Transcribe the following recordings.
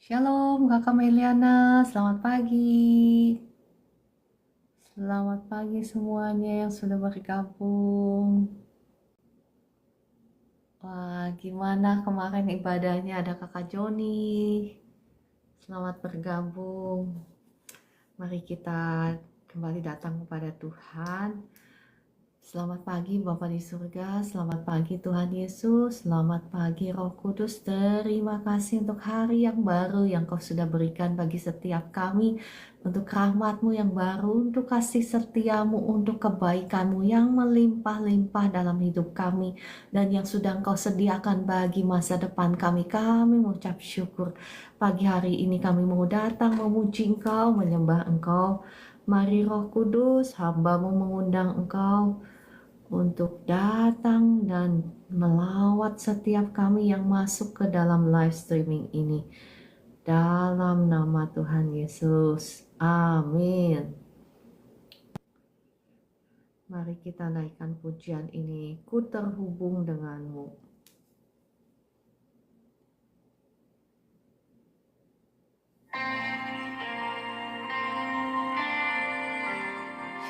Shalom Kakak Meliana, selamat pagi. Selamat pagi semuanya yang sudah bergabung. Wah, gimana kemarin ibadahnya? Ada Kakak Joni. Selamat bergabung. Mari kita kembali datang kepada Tuhan. Selamat pagi Bapa di surga, selamat pagi Tuhan Yesus, selamat pagi Roh Kudus. Terima kasih untuk hari yang baru yang Kau sudah berikan bagi setiap kami, untuk rahmat-Mu yang baru, untuk kasih setiamu, untuk kebaikan-Mu yang melimpah-limpah dalam hidup kami, dan yang sudah Engkau sediakan bagi masa depan kami. Kami mengucap syukur. Pagi hari ini kami mau datang memuji Engkau, menyembah Engkau. Mari Roh Kudus, hamba-Mu mengundang Engkau untuk datang dan melawat setiap kami yang masuk ke dalam live streaming ini. Dalam nama Tuhan Yesus. Amin. Mari kita naikkan pujian ini. Ku terhubung denganmu.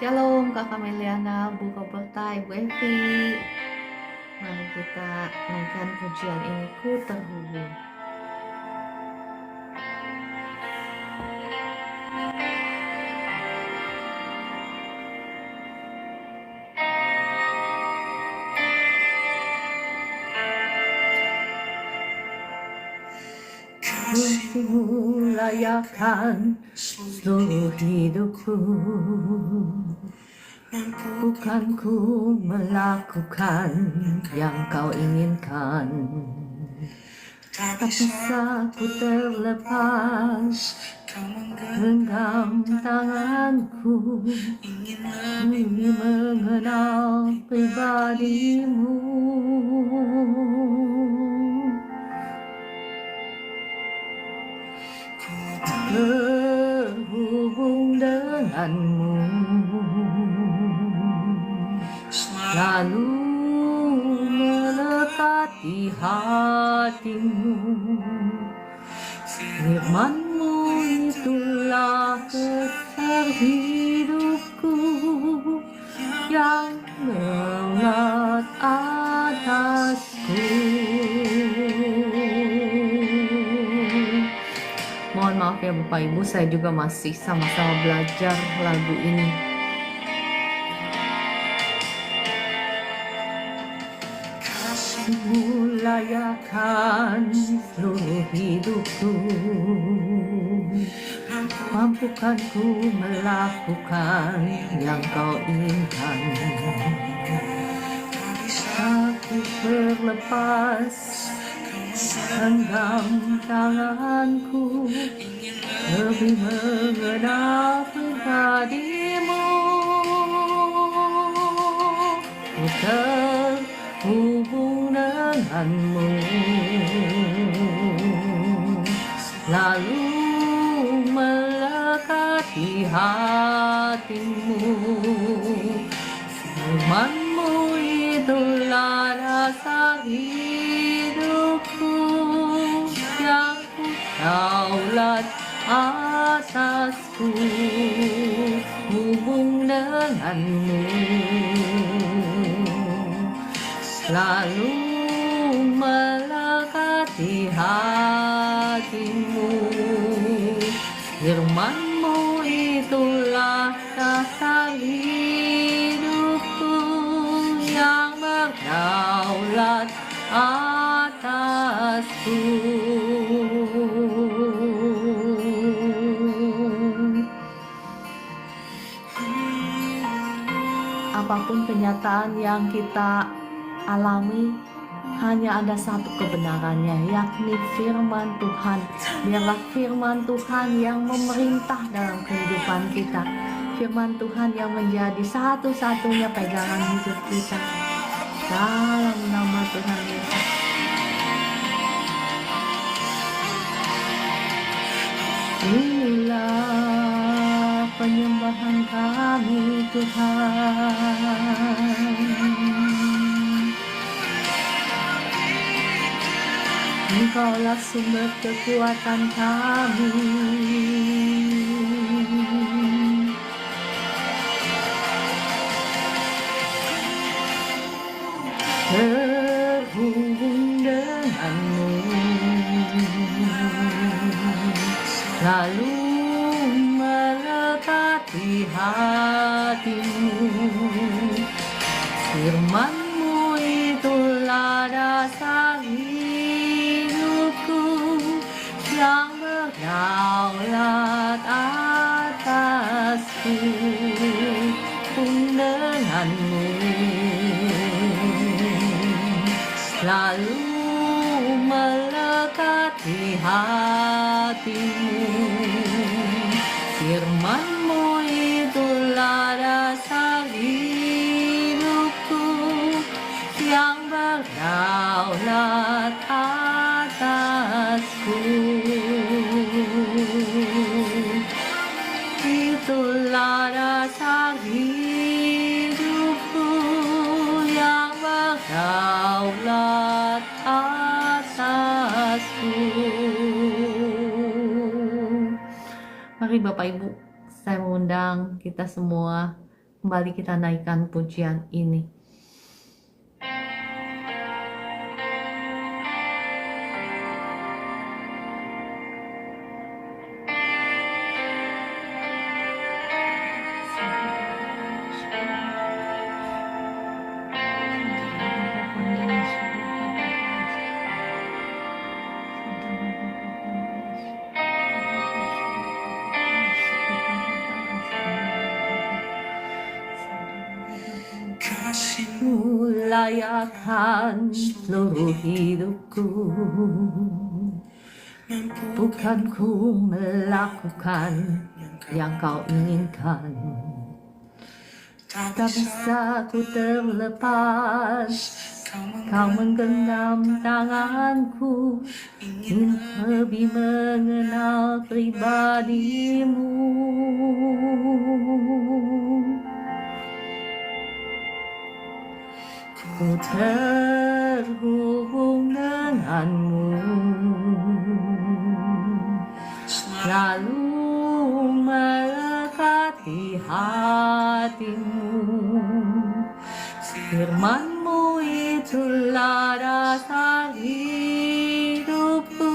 Shalom Kakak Meliana, Bu Roberta, Ibu Evi. Mari kita naikkan pujian ini. Ku terhubung. Kasih-Mu layakkan seluruh hidupku. Bukan ku melakukan yang Kau inginkan, tak bisa ku terlepas genggam tanganku, ingin mengenal pribadi-Mu. Terhubung denganmu, lalu melekat di hatimu. Firman-Mu itulah dasar hidupku, yang menguat atasku. Mohon maaf ya Bapak Ibu, saya juga masih sama-sama belajar lagu ini. Kasih-Mu layakkan seluruh hidupku, mampukan ku melakukan yang Kau inginkan, tak terlepas genggam tanganku, lebih mengenal pribadi-Mu. Ku terhubung denganmu, lalu melekat di hatimu. Firman-Mu itulah dasar hidupku, yang ku daulat atasku. Hubung denganmu, lalu melekat di hatimu. Firman-Mu itulah dasar hidupku, yang berdaulat atasku. Apapun kenyataan yang kita alami, hanya ada satu kebenarannya, yakni firman Tuhan. Biarlah firman Tuhan yang memerintah dalam kehidupan kita, firman Tuhan yang menjadi satu-satunya pegangan hidup kita. Dalam nama Tuhan Yesus. Inilah penyembahan kami Tuhan. Engkaulah sumber kekuatan kami. Terhubung denganmu, lalu melekat di hatimu. Firman-Mu itulah dasar hidupku, yang berdaulat atasku. Denganmu, lalu melekat di hatimu. Firman-Mu itulah dasar hidupku, yang berdaulat atasku. Itulah dasar hidupku, yang berdaulat atasku. Mari Bapak Ibu, saya mengundang kita semua kembali kita naikkan pujian ini. Layakan seluruh hidupku, bukan ku melakukan yang kau inginkan. Tak bisa ku terlepas, kau menggenggam tanganku, ingin lebih mengenal pribadimu. Ku terhubung denganmu, selalu melekat di hatimu. Firman-Mu itulah dasar hidupku,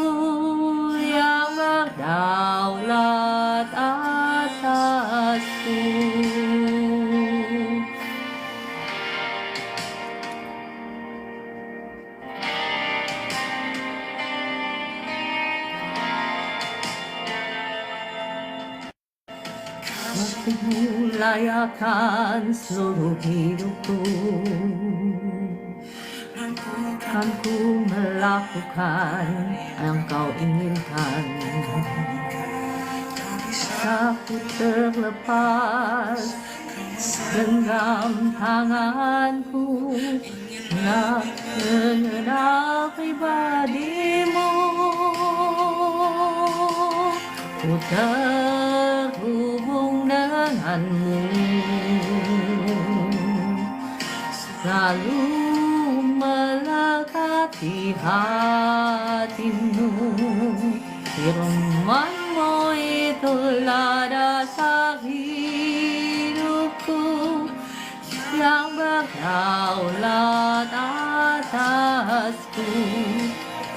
yang berdaulat atasku. Ku layakan seluruh hidupku, bukan ku melakukan yang kau inginkan. Tak ku terlepas, genggam tanganku, nak mengenal pribadimu. Ku terhubung denganmu, selalu melekat di hatimu. Firman-Mu itulah dasar hidupku, yang berdaulat atasku.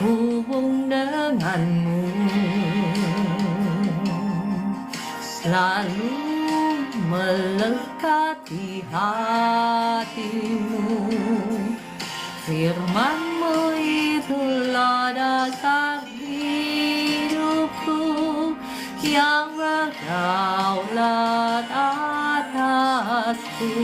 Hubung denganmu, selalu melekat di hatimu. Firman-Mu itulah dasar hidupku, yang berdaulat atasku.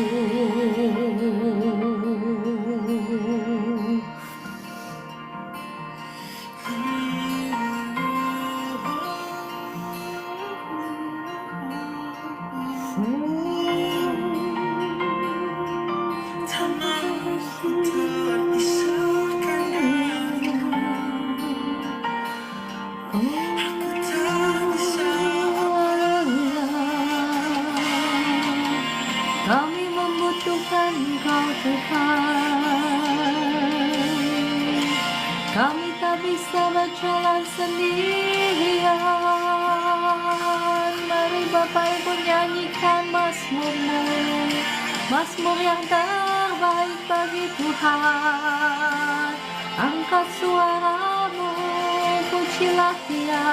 Kami membutuhkan bisa berjalan sendirian. Mari Bapak Ibu nyanyikan mazmurmu, mazmur yang terbaik bagi Tuhan. Angkat suaramu, pujilah Dia.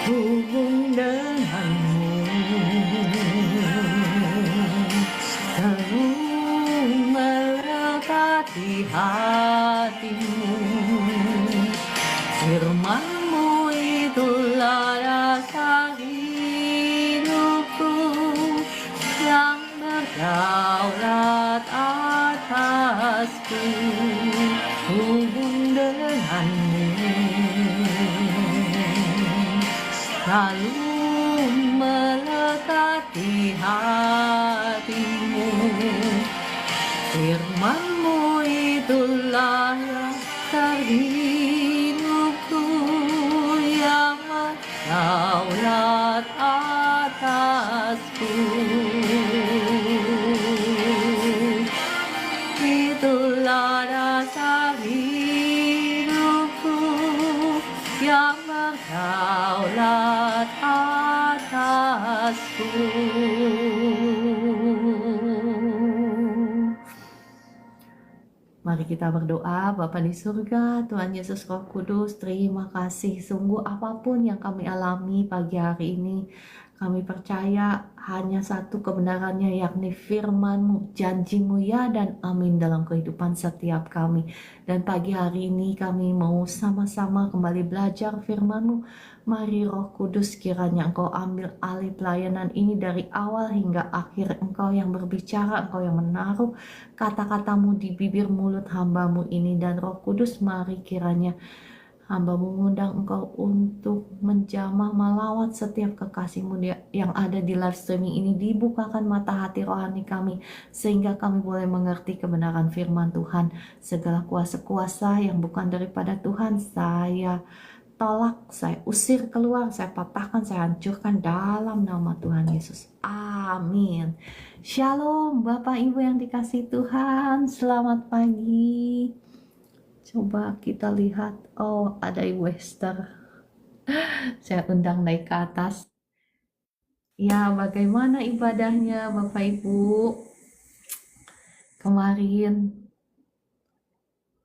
Hubung denganmu, selalu melekat di hatimu. Firman-Mu itulah dasar hidupku, yang berdaulat atasku. Hubung denganmu, selalu melekat di hatimu. Firman-Mu itulah yang terhidupku, yang berdaulat atasku. Itulah dasar hidupku, yang berdaulat atasku. Mari kita berdoa. Bapa di surga, Tuhan Yesus Roh Kudus, terima kasih. Sungguh apapun yang kami alami pagi hari ini, kami percaya hanya satu kebenarannya, yakni firman-Mu, janji-Mu ya dan amin dalam kehidupan setiap kami. Dan pagi hari ini kami mau sama-sama kembali belajar firman-Mu. Mari Roh Kudus, kiranya Engkau ambil alih pelayanan ini dari awal hingga akhir. Engkau yang berbicara, Engkau yang menaruh kata-kata-Mu di bibir mulut hamba-Mu ini. Dan Roh Kudus, mari kiranya hamba mengundang Engkau untuk menjamah melawat setiap kekasih-Mu yang ada di live streaming ini. Dibukakan mata hati rohani kami, sehingga kami boleh mengerti kebenaran firman Tuhan. Segala kuasa-kuasa yang bukan daripada Tuhan, saya tolak, saya usir keluar, saya patahkan, saya hancurkan dalam nama Tuhan Yesus. Amin. Shalom Bapak Ibu yang dikasihi Tuhan, selamat pagi. Coba kita lihat, oh ada Ibu Esther. Saya undang naik ke atas. Ya, bagaimana ibadahnya Bapak Ibu kemarin?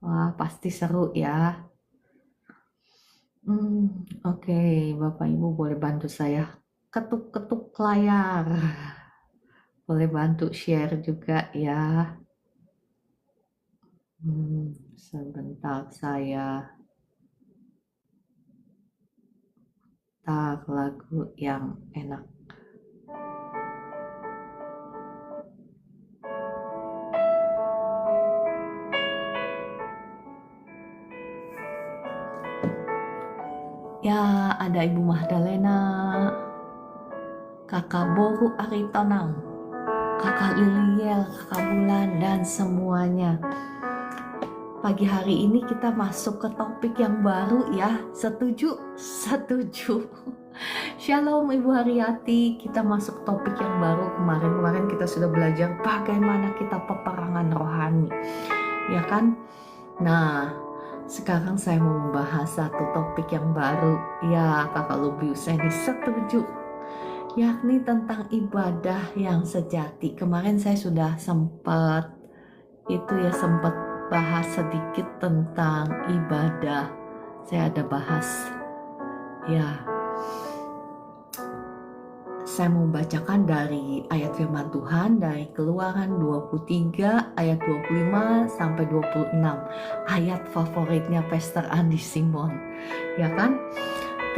Wah, pasti seru ya. Oke, Bapak Ibu boleh bantu saya ketuk-ketuk layar. Boleh bantu share juga ya. Sebentar saya lagu yang enak. Ya, ada Ibu Mahdalena, Kakak Boru Aritonang, Kakak Liliel, Kakak Bulan, dan semuanya. Pagi hari ini kita masuk ke topik yang baru ya. Setuju? Setuju. Shalom Ibu Haryati, kita masuk topik yang baru. Kemarin kita sudah belajar bagaimana kita peperangan rohani, ya kan? Nah, sekarang saya mau membahas satu topik yang baru. Ya, Kakak Lubius ini setuju, yakni tentang ibadah yang sejati. Kemarin saya sudah sempat bahas sedikit tentang ibadah. Saya ada bahas. Ya, saya mau bacakan dari ayat firman Tuhan dari Keluaran 23 ayat 25 sampai 26. Ayat favoritnya Pastor Andi Simon, ya kan?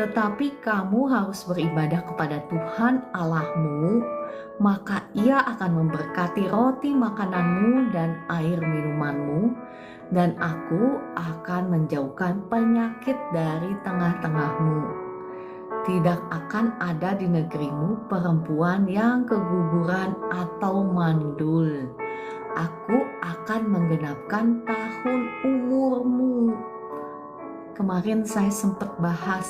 Tetapi kamu harus beribadah kepada Tuhan Allahmu, maka Ia akan memberkati roti makananmu dan air minumanmu, dan Aku akan menjauhkan penyakit dari tengah-tengahmu. Tidak akan ada di negerimu perempuan yang keguguran atau mandul. Aku akan menggenapkan tahun umurmu. Kemarin saya sempat bahas,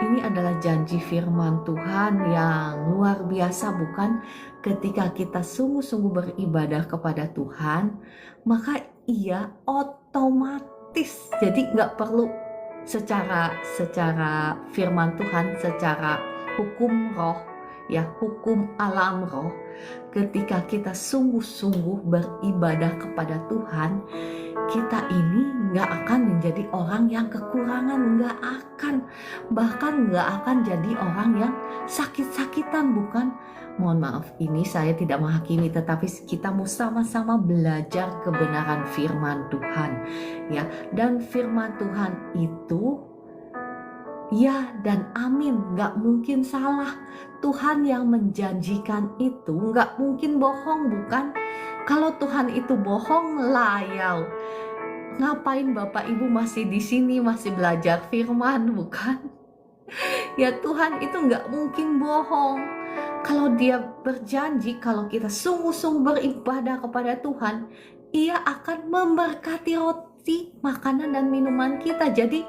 ini adalah janji firman Tuhan yang luar biasa, bukan? Ketika kita sungguh-sungguh beribadah kepada Tuhan, maka ia otomatis, jadi nggak perlu secara firman Tuhan, secara hukum roh, ya, hukum alam roh. Ketika kita sungguh-sungguh beribadah kepada Tuhan, kita ini nggak akan menjadi orang yang kekurangan, nggak akan, bahkan nggak akan jadi orang yang sakit-sakitan, bukan? Mohon maaf, ini saya tidak menghakimi, tetapi kita mau sama-sama belajar kebenaran firman Tuhan, ya. Dan firman Tuhan itu ya dan amin, nggak mungkin salah. Tuhan yang menjanjikan itu nggak mungkin bohong, bukan? Kalau Tuhan itu bohong, layau. Ngapain Bapak Ibu masih di sini, masih belajar firman, bukan? Ya, Tuhan itu nggak mungkin bohong. Kalau dia berjanji, kalau kita sungguh-sungguh beribadah kepada Tuhan, ia akan memberkati roti, makanan, dan minuman kita. Jadi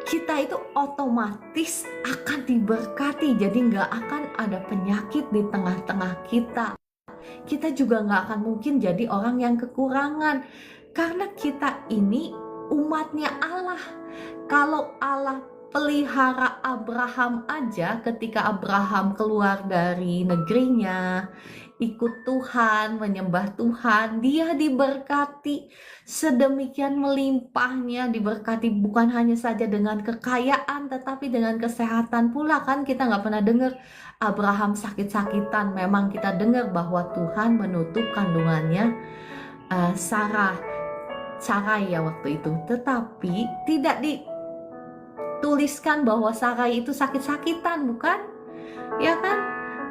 kita itu otomatis akan diberkati, jadi nggak akan ada penyakit di tengah-tengah kita. Kita juga nggak akan mungkin jadi orang yang kekurangan, karena kita ini umatnya Allah. Kalau Allah pelihara Abraham aja, ketika Abraham keluar dari negerinya, ikut Tuhan, menyembah Tuhan, dia diberkati sedemikian melimpahnya, diberkati bukan hanya saja dengan kekayaan, tetapi dengan kesehatan pula, kan? Kita nggak pernah dengar Abraham sakit-sakitan. Memang kita dengar bahwa Tuhan menutup kandungannya Sarai ya waktu itu, tetapi tidak dituliskan bahwa Sarai itu sakit-sakitan, bukan? Ya kan?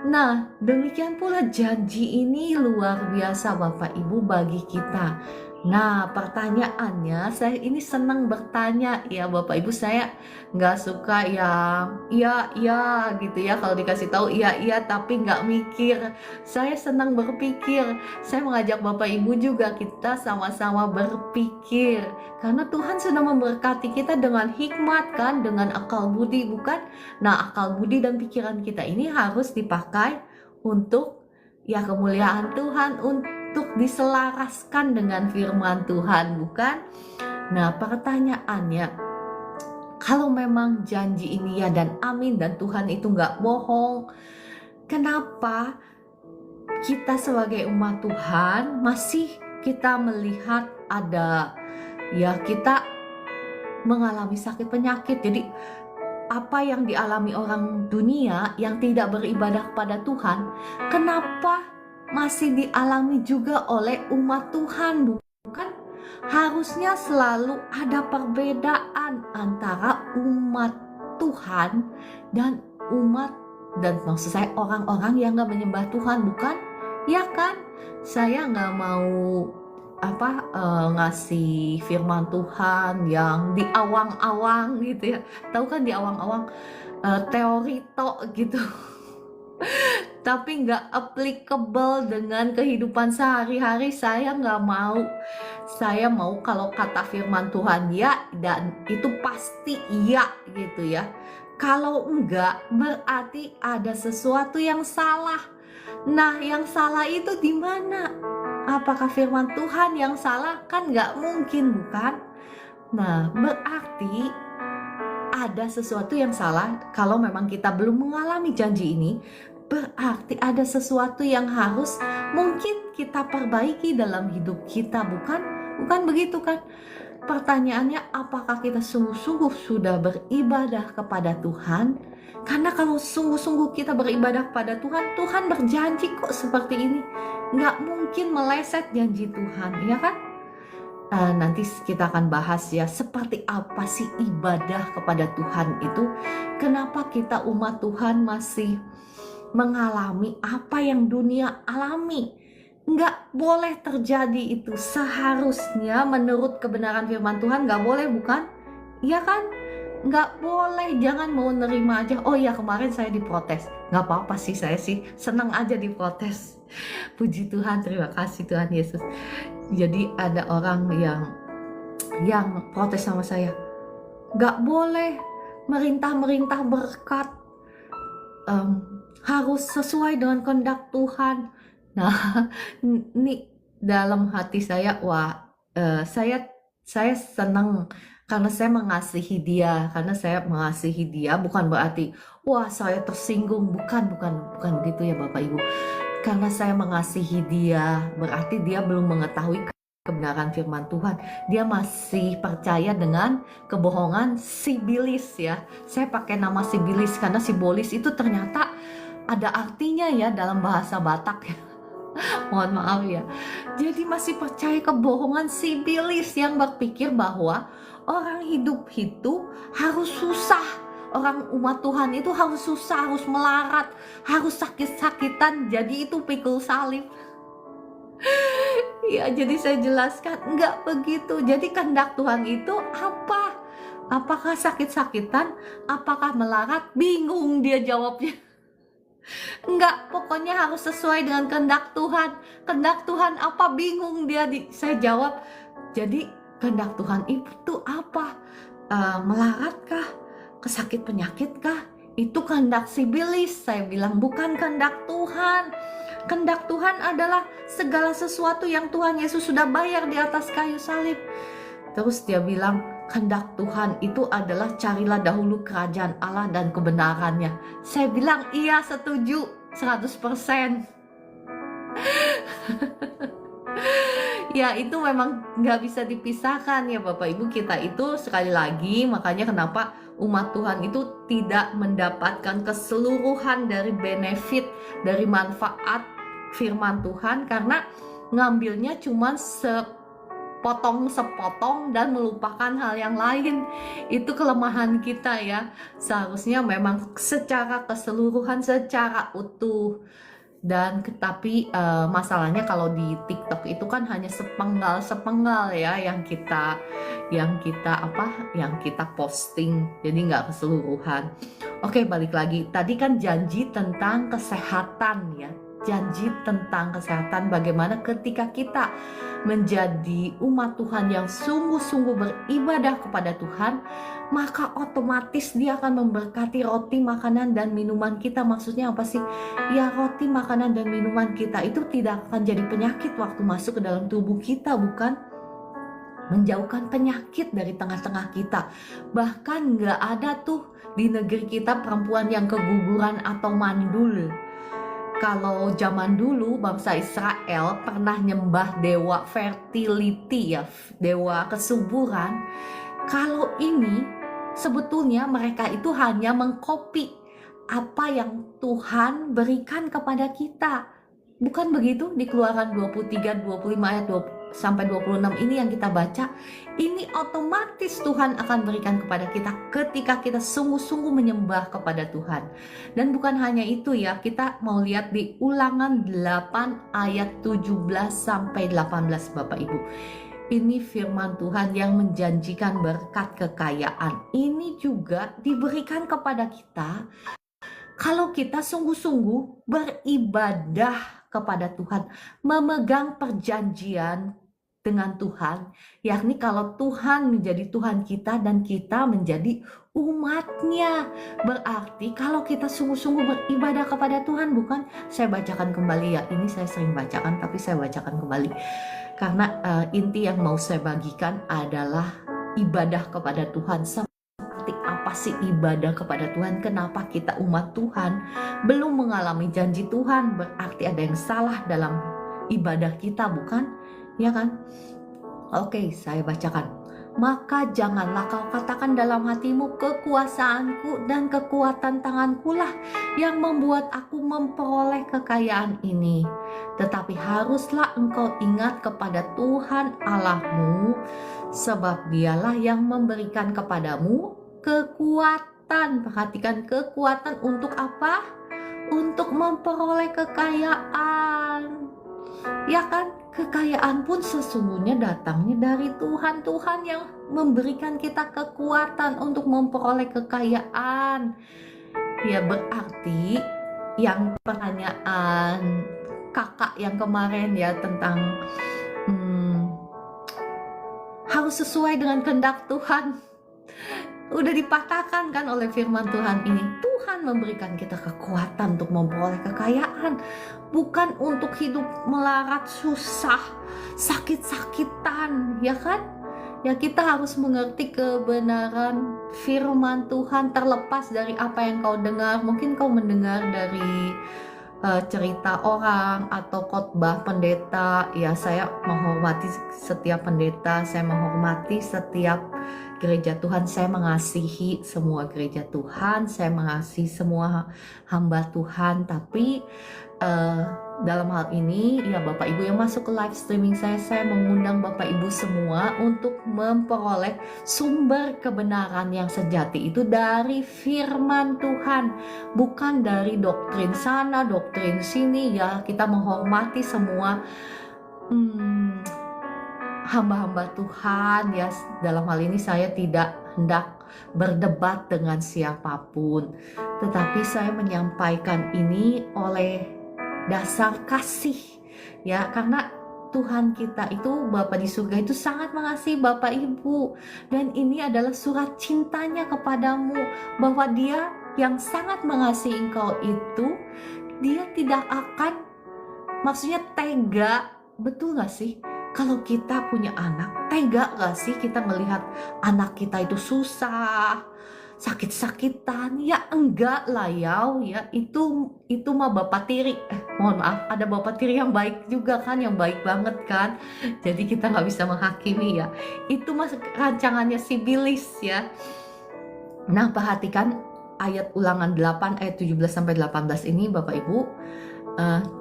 Nah, demikian pula janji ini luar biasa Bapak Ibu bagi kita. Nah, pertanyaannya, saya ini senang bertanya ya Bapak Ibu. Saya nggak suka yang iya gitu ya, kalau dikasih tahu iya tapi nggak mikir. Saya senang berpikir. Saya mengajak Bapak Ibu juga, kita sama-sama berpikir, karena Tuhan sudah memberkati kita dengan hikmat, kan, dengan akal budi, bukan? Nah, akal budi dan pikiran kita ini harus dipakai untuk ya kemuliaan Tuhan, untuk diselaraskan dengan firman Tuhan, bukan? Nah, pertanyaannya, kalau memang janji ini ya dan amin, dan Tuhan itu nggak bohong, kenapa kita sebagai umat Tuhan masih kita melihat ada ya kita mengalami sakit penyakit? Jadi apa yang dialami orang dunia yang tidak beribadah kepada Tuhan, kenapa masih dialami juga oleh umat Tuhan, bukan? Harusnya selalu ada perbedaan antara umat Tuhan dan maksud saya orang-orang yang gak menyembah Tuhan, bukan? Ya kan? Saya gak mau ngasih firman Tuhan yang di awang-awang gitu ya. Tahu kan di awang-awang teori tok gitu. Tapi nggak applicable dengan kehidupan sehari-hari. Saya nggak mau. Saya mau kalau kata firman Tuhan ya, dan itu pasti iya gitu ya. Kalau enggak, berarti ada sesuatu yang salah. Nah, yang salah itu di mana? Apakah firman Tuhan yang salah? Kan nggak mungkin, bukan? Nah, berarti ada sesuatu yang salah. Kalau memang kita belum mengalami janji ini, berarti ada sesuatu yang harus mungkin kita perbaiki dalam hidup kita, bukan? Bukan begitu, kan? Pertanyaannya, apakah kita sungguh-sungguh sudah beribadah kepada Tuhan? Karena kalau sungguh-sungguh kita beribadah kepada Tuhan, Tuhan berjanji kok seperti ini. Nggak mungkin meleset janji Tuhan, ya kan? Nanti kita akan bahas ya, seperti apa sih ibadah kepada Tuhan itu. Kenapa kita umat Tuhan masih mengalami apa yang dunia alami? Nggak boleh terjadi itu. Seharusnya menurut kebenaran firman Tuhan nggak boleh, bukan? Iya kan? Nggak boleh, jangan mau nerima aja. Oh ya, kemarin saya diprotes. Nggak apa-apa sih, saya sih senang aja diprotes. Puji Tuhan, terima kasih Tuhan Yesus. Jadi ada orang yang protes sama saya. Nggak boleh merintah-merintah berkat, harus sesuai dengan kehendak Tuhan. Nah, ini dalam hati saya, wah, saya senang karena saya mengasihi dia. Karena saya mengasihi dia bukan berarti, wah, saya tersinggung. Bukan begitu ya Bapak Ibu. Karena saya mengasihi dia, berarti dia belum mengetahui kebenaran firman Tuhan. Dia masih percaya dengan kebohongan sibilis ya. Saya pakai nama sibilis karena sibolis itu ternyata ada artinya ya dalam bahasa Batak ya. Mohon maaf ya. Jadi masih percaya kebohongan sibilis yang berpikir bahwa orang hidup itu harus susah. Orang umat Tuhan itu harus susah, harus melarat, harus sakit-sakitan. Jadi itu pikul salib. Ya, jadi saya jelaskan, enggak begitu. Jadi kehendak Tuhan itu apa? Apakah sakit-sakitan? Apakah melarat? Bingung dia jawabnya. Enggak, pokoknya harus sesuai dengan kehendak Tuhan. Kehendak Tuhan apa? Bingung dia. Saya jawab, jadi kehendak Tuhan itu apa? Melaratkah? Kesakit penyakitkah? Itu kehendak sibilis. Saya bilang bukan kehendak Tuhan. Kehendak Tuhan adalah segala sesuatu yang Tuhan Yesus sudah bayar di atas kayu salib. Terus dia bilang, kehendak Tuhan itu adalah carilah dahulu kerajaan Allah dan kebenarannya. Saya bilang, iya, setuju 100%. Ya, itu memang nggak bisa dipisahkan ya Bapak Ibu. Kita itu sekali lagi, makanya kenapa umat Tuhan itu tidak mendapatkan keseluruhan dari benefit, dari manfaat firman Tuhan, karena ngambilnya cuma sepotong dan melupakan hal yang lain. Itu kelemahan kita ya. Seharusnya memang secara keseluruhan, secara utuh. Dan tapi masalahnya kalau di TikTok itu kan hanya sepenggal ya yang kita posting, jadi nggak keseluruhan. Oke, balik lagi, tadi kan janji tentang kesehatan ya, janji tentang kesehatan, bagaimana ketika kita menjadi umat Tuhan yang sungguh-sungguh beribadah kepada Tuhan, maka otomatis dia akan memberkati roti, makanan, dan minuman kita. Maksudnya apa sih? Ya, roti, makanan, dan minuman kita itu tidak akan jadi penyakit waktu masuk ke dalam tubuh kita, bukan? Menjauhkan penyakit dari tengah-tengah kita. Bahkan nggak ada tuh di negeri kita perempuan yang keguguran atau mandul. Kalau zaman dulu bangsa Israel pernah nyembah dewa fertility ya, dewa kesuburan. Kalau ini sebetulnya mereka itu hanya mengcopy apa yang Tuhan berikan kepada kita. Bukan begitu di Keluaran 23, 25 ayat 20-26 ini yang kita baca. Ini otomatis Tuhan akan berikan kepada kita ketika kita sungguh-sungguh menyembah kepada Tuhan. Dan bukan hanya itu ya, kita mau lihat di Ulangan 8 ayat 17 sampai 18 Bapak Ibu. Ini firman Tuhan yang menjanjikan berkat kekayaan. Ini juga diberikan kepada kita kalau kita sungguh-sungguh beribadah kepada Tuhan, memegang perjanjian dengan Tuhan, yakni kalau Tuhan menjadi Tuhan kita dan kita menjadi umatnya. Berarti kalau kita sungguh-sungguh beribadah kepada Tuhan, bukan? Saya bacakan kembali ya, ini saya sering bacakan tapi saya bacakan kembali karena inti yang mau saya bagikan adalah ibadah kepada Tuhan. Seperti apa sih ibadah kepada Tuhan? Kenapa kita umat Tuhan belum mengalami janji Tuhan? Berarti ada yang salah dalam ibadah kita, bukan? Ya kan? Oke, saya bacakan. Maka janganlah kau katakan dalam hatimu, kekuasaanku dan kekuatan tanganku lah yang membuat aku memperoleh kekayaan ini. Tetapi haruslah engkau ingat kepada Tuhan Allahmu, sebab dialah yang memberikan kepadamu kekuatan. Perhatikan, kekuatan untuk apa? Untuk memperoleh kekayaan. Ya kan? Kekayaan pun sesungguhnya datangnya dari Tuhan. Tuhan yang memberikan kita kekuatan untuk memperoleh kekayaan. Ya, berarti yang pertanyaan kakak yang kemarin ya tentang harus sesuai dengan kehendak Tuhan. udah dipatahkan kan oleh firman Tuhan ini. Tuhan memberikan kita kekuatan untuk memperoleh kekayaan, bukan untuk hidup melarat, susah, sakit-sakitan, ya kan? Ya, kita harus mengerti kebenaran firman Tuhan terlepas dari apa yang kau dengar. Mungkin kau mendengar dari cerita orang atau khotbah pendeta. Ya, saya menghormati setiap pendeta, saya menghormati setiap gereja Tuhan, saya mengasihi semua gereja Tuhan, saya mengasihi semua hamba Tuhan. Tapi dalam hal ini, ya Bapak Ibu yang masuk ke live streaming saya mengundang Bapak Ibu semua untuk memperoleh sumber kebenaran yang sejati itu dari firman Tuhan, bukan dari doktrin sana, doktrin sini. Ya, kita menghormati semua hamba-hamba Tuhan. Ya, dalam hal ini saya tidak hendak berdebat dengan siapapun, tetapi saya menyampaikan ini oleh dasar kasih, ya, karena Tuhan kita itu, Bapa di surga itu sangat mengasihi Bapak Ibu, dan ini adalah surat cintanya kepadamu, bahwa Dia yang sangat mengasihi engkau itu, Dia tidak akan, maksudnya tega, betul gak sih? Kalau kita punya anak, tega gak sih kita melihat anak kita itu susah, sakit-sakitan? Ya enggak lah ya, itu mah bapak tiri. Mohon maaf, ada bapak tiri yang baik juga kan, yang baik banget kan. Jadi kita nggak bisa menghakimi ya. Itu mah rancangannya si Bilis ya. Nah, perhatikan ayat Ulangan 8 ayat 17-18 ini Bapak Ibu.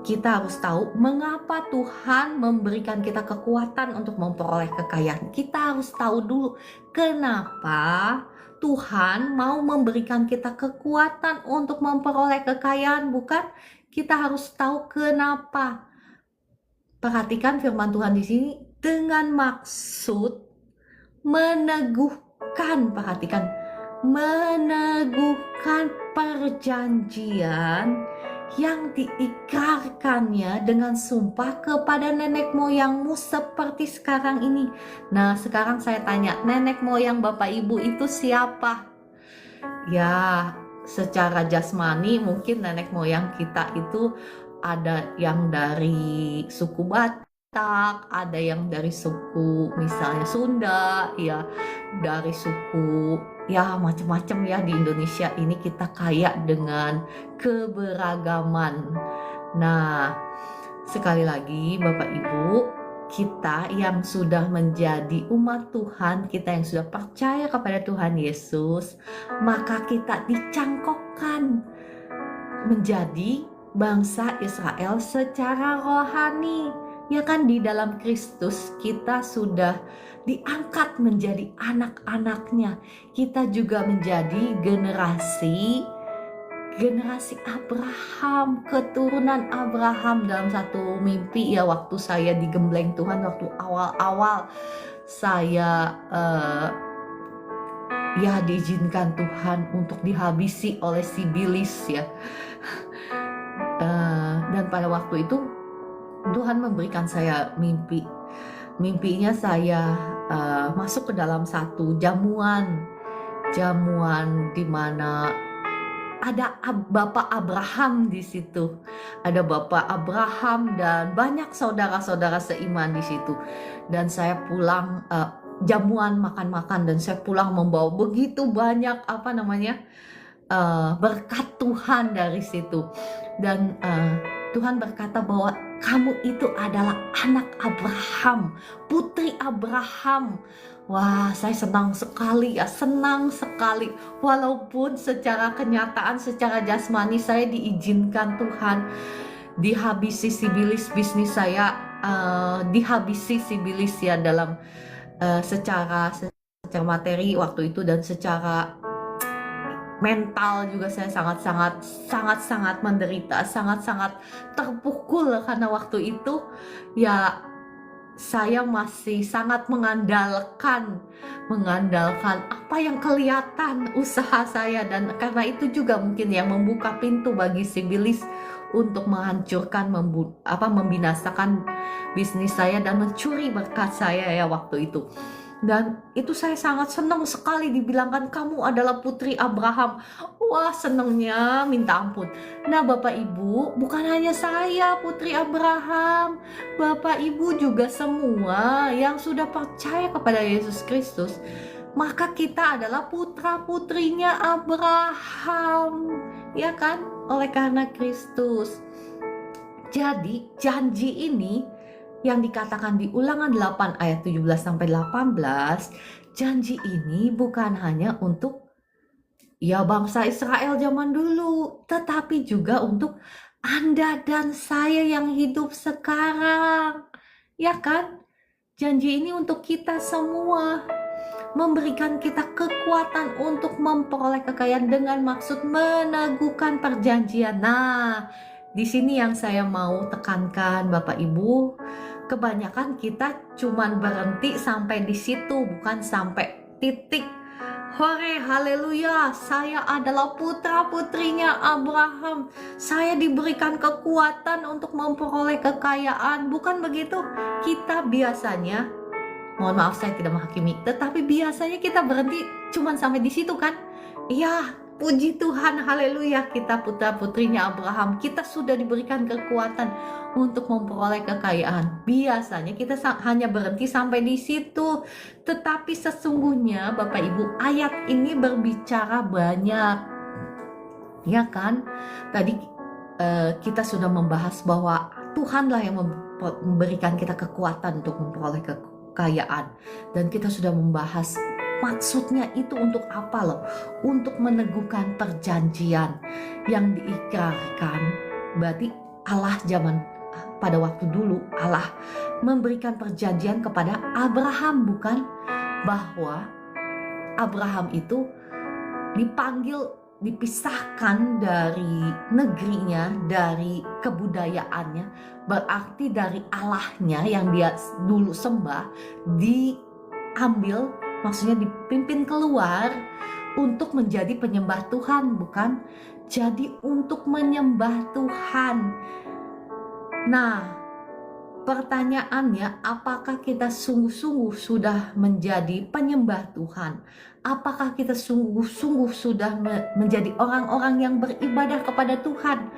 Kita harus tahu mengapa Tuhan memberikan kita kekuatan untuk memperoleh kekayaan. Kita harus tahu dulu kenapa Tuhan mau memberikan kita kekuatan untuk memperoleh kekayaan, bukan? Kita harus tahu kenapa. Perhatikan firman Tuhan di sini, dengan maksud meneguhkan, perhatikan, meneguhkan perjanjian yang diikrarkannya dengan sumpah kepada nenek moyangmu seperti sekarang ini. Nah, sekarang saya tanya, nenek moyang Bapak Ibu itu siapa? Ya, secara jasmani mungkin nenek moyang kita itu ada yang dari suku Batak, ada yang dari suku misalnya Sunda, ya, dari suku, ya macam-macam ya. Di Indonesia ini kita kaya dengan keberagaman. Nah, sekali lagi Bapak Ibu, kita yang sudah menjadi umat Tuhan, kita yang sudah percaya kepada Tuhan Yesus, maka kita dicangkokkan menjadi bangsa Israel secara rohani. Ya kan, di dalam Kristus kita sudah diangkat menjadi anak-anaknya. Kita juga menjadi generasi Abraham, keturunan Abraham. Dalam satu mimpi ya, waktu saya digembleng Tuhan, waktu awal-awal saya ya diizinkan Tuhan untuk dihabisi oleh si Bilis ya. Dan pada waktu itu Tuhan memberikan saya mimpi. Mimpinya saya masuk ke dalam satu jamuan di mana ada Bapak Abraham di situ. Ada Bapak Abraham dan banyak saudara-saudara seiman di situ. Dan saya pulang jamuan makan-makan, dan saya pulang membawa begitu banyak berkat Tuhan dari situ. Dan Tuhan berkata bahwa kamu itu adalah anak Abraham, putri Abraham. Wah, saya senang sekali ya, senang sekali. Walaupun secara kenyataan, secara jasmani saya diizinkan Tuhan dihabisi si Bilis, bisnis saya dihabisi si Bilis ya, dalam secara materi waktu itu, dan secara mental juga saya sangat-sangat menderita, sangat-sangat terpukul, karena waktu itu ya saya masih sangat mengandalkan apa yang kelihatan usaha saya, dan karena itu juga mungkin yang membuka pintu bagi si Bilis untuk menghancurkan, membinasakan bisnis saya dan mencuri berkat saya ya waktu itu. Dan itu saya sangat senang sekali dibilangkan kamu adalah putri Abraham. Wah, senangnya minta ampun. Nah, Bapak Ibu, bukan hanya saya putri Abraham. Bapak Ibu juga semua yang sudah percaya kepada Yesus Kristus, maka kita adalah putra-putrinya Abraham. Ya kan? Oleh karena Kristus. Jadi, janji ini yang dikatakan di Ulangan 8 ayat 17-18, janji ini bukan hanya untuk ya bangsa Israel zaman dulu, tetapi juga untuk Anda dan saya yang hidup sekarang. Ya kan? Janji ini untuk kita semua, memberikan kita kekuatan untuk memperoleh kekayaan dengan maksud meneguhkan perjanjian. Nah, di sini yang saya mau tekankan Bapak Ibu, kebanyakan kita cuman berhenti sampai di situ, bukan sampai titik. Hore, haleluya, saya adalah putra-putrinya Abraham. Saya diberikan kekuatan untuk memperoleh kekayaan. Bukan begitu? Kita biasanya, mohon maaf saya tidak menghakimi, tetapi biasanya kita berhenti cuman sampai di situ kan? Iya, puji Tuhan, haleluya, kita putra-putrinya Abraham. Kita sudah diberikan kekuatan untuk memperoleh kekayaan. Biasanya kita hanya berhenti sampai di situ. Tetapi sesungguhnya Bapak Ibu, ayat ini berbicara banyak. Ya kan? Tadi kita sudah membahas bahwa Tuhanlah yang memberikan kita kekuatan untuk memperoleh kekayaan. Dan kita sudah membahas maksudnya itu untuk apa loh? Untuk meneguhkan perjanjian yang diikrarkan. Berarti Allah pada waktu dulu Allah memberikan perjanjian kepada Abraham, bukan? Bahwa Abraham itu dipisahkan dari negerinya, dari kebudayaannya, berarti dari Allahnya yang dia dulu sembah, diambil, maksudnya dipimpin keluar untuk menjadi penyembah Tuhan, bukan? Jadi untuk menyembah Tuhan. Nah, pertanyaannya, apakah kita sungguh-sungguh sudah menjadi penyembah Tuhan? Apakah kita sungguh-sungguh sudah menjadi orang-orang yang beribadah kepada Tuhan?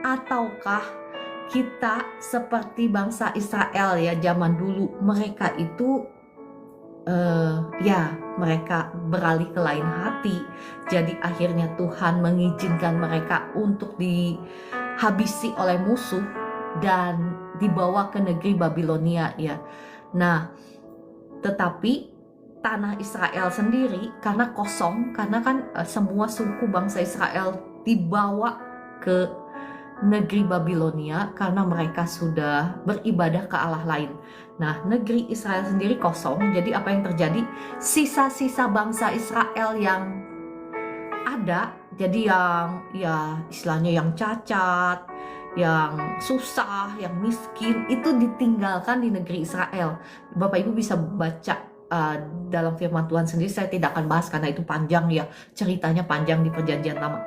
Ataukah kita seperti bangsa Israel ya zaman dulu, mereka itu mereka beralih ke lain hati. Jadi akhirnya Tuhan mengizinkan mereka untuk dihabisi oleh musuh dan dibawa ke negeri Babilonia ya. Nah, tetapi tanah Israel sendiri karena kosong, karena kan semua suku bangsa Israel dibawa ke negeri Babilonia karena mereka sudah beribadah ke Allah lain. Nah, negeri Israel sendiri kosong. Jadi apa yang terjadi? Sisa-sisa bangsa Israel yang ada, jadi yang ya istilahnya yang cacat, yang susah, yang miskin, itu ditinggalkan di negeri Israel. Bapak Ibu bisa baca dalam firman Tuhan sendiri. Saya tidak akan bahas karena itu panjang ya, ceritanya panjang di perjanjian lama.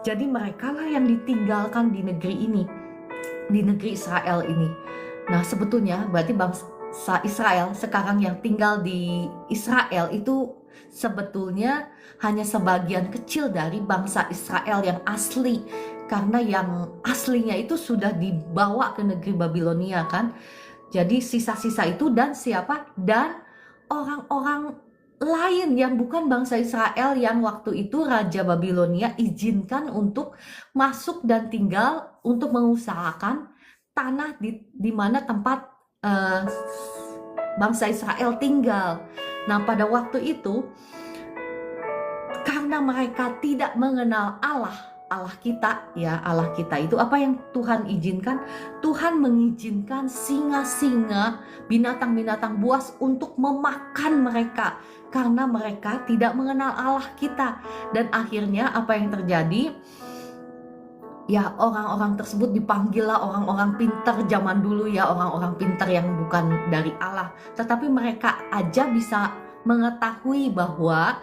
Jadi mereka lah yang ditinggalkan di negeri ini, di negeri Israel ini. Nah, sebetulnya berarti bangsa Israel sekarang yang tinggal di Israel itu sebetulnya hanya sebagian kecil dari bangsa Israel yang asli, karena yang aslinya itu sudah dibawa ke negeri Babilonia kan. Jadi sisa-sisa itu dan siapa? Dan orang-orang lain yang bukan bangsa Israel yang waktu itu Raja Babilonia izinkan untuk masuk dan tinggal untuk mengusahakan tanah di mana tempat bangsa Israel tinggal. Nah, pada waktu itu karena mereka tidak mengenal Allah kita ya, Allah kita itu apa yang Tuhan izinkan? Tuhan mengizinkan singa-singa, binatang-binatang buas untuk memakan mereka karena mereka tidak mengenal Allah kita. Dan akhirnya apa yang terjadi? Ya, orang-orang tersebut dipanggillah orang-orang pintar zaman dulu ya, orang-orang pintar yang bukan dari Allah. Tetapi mereka aja bisa mengetahui bahwa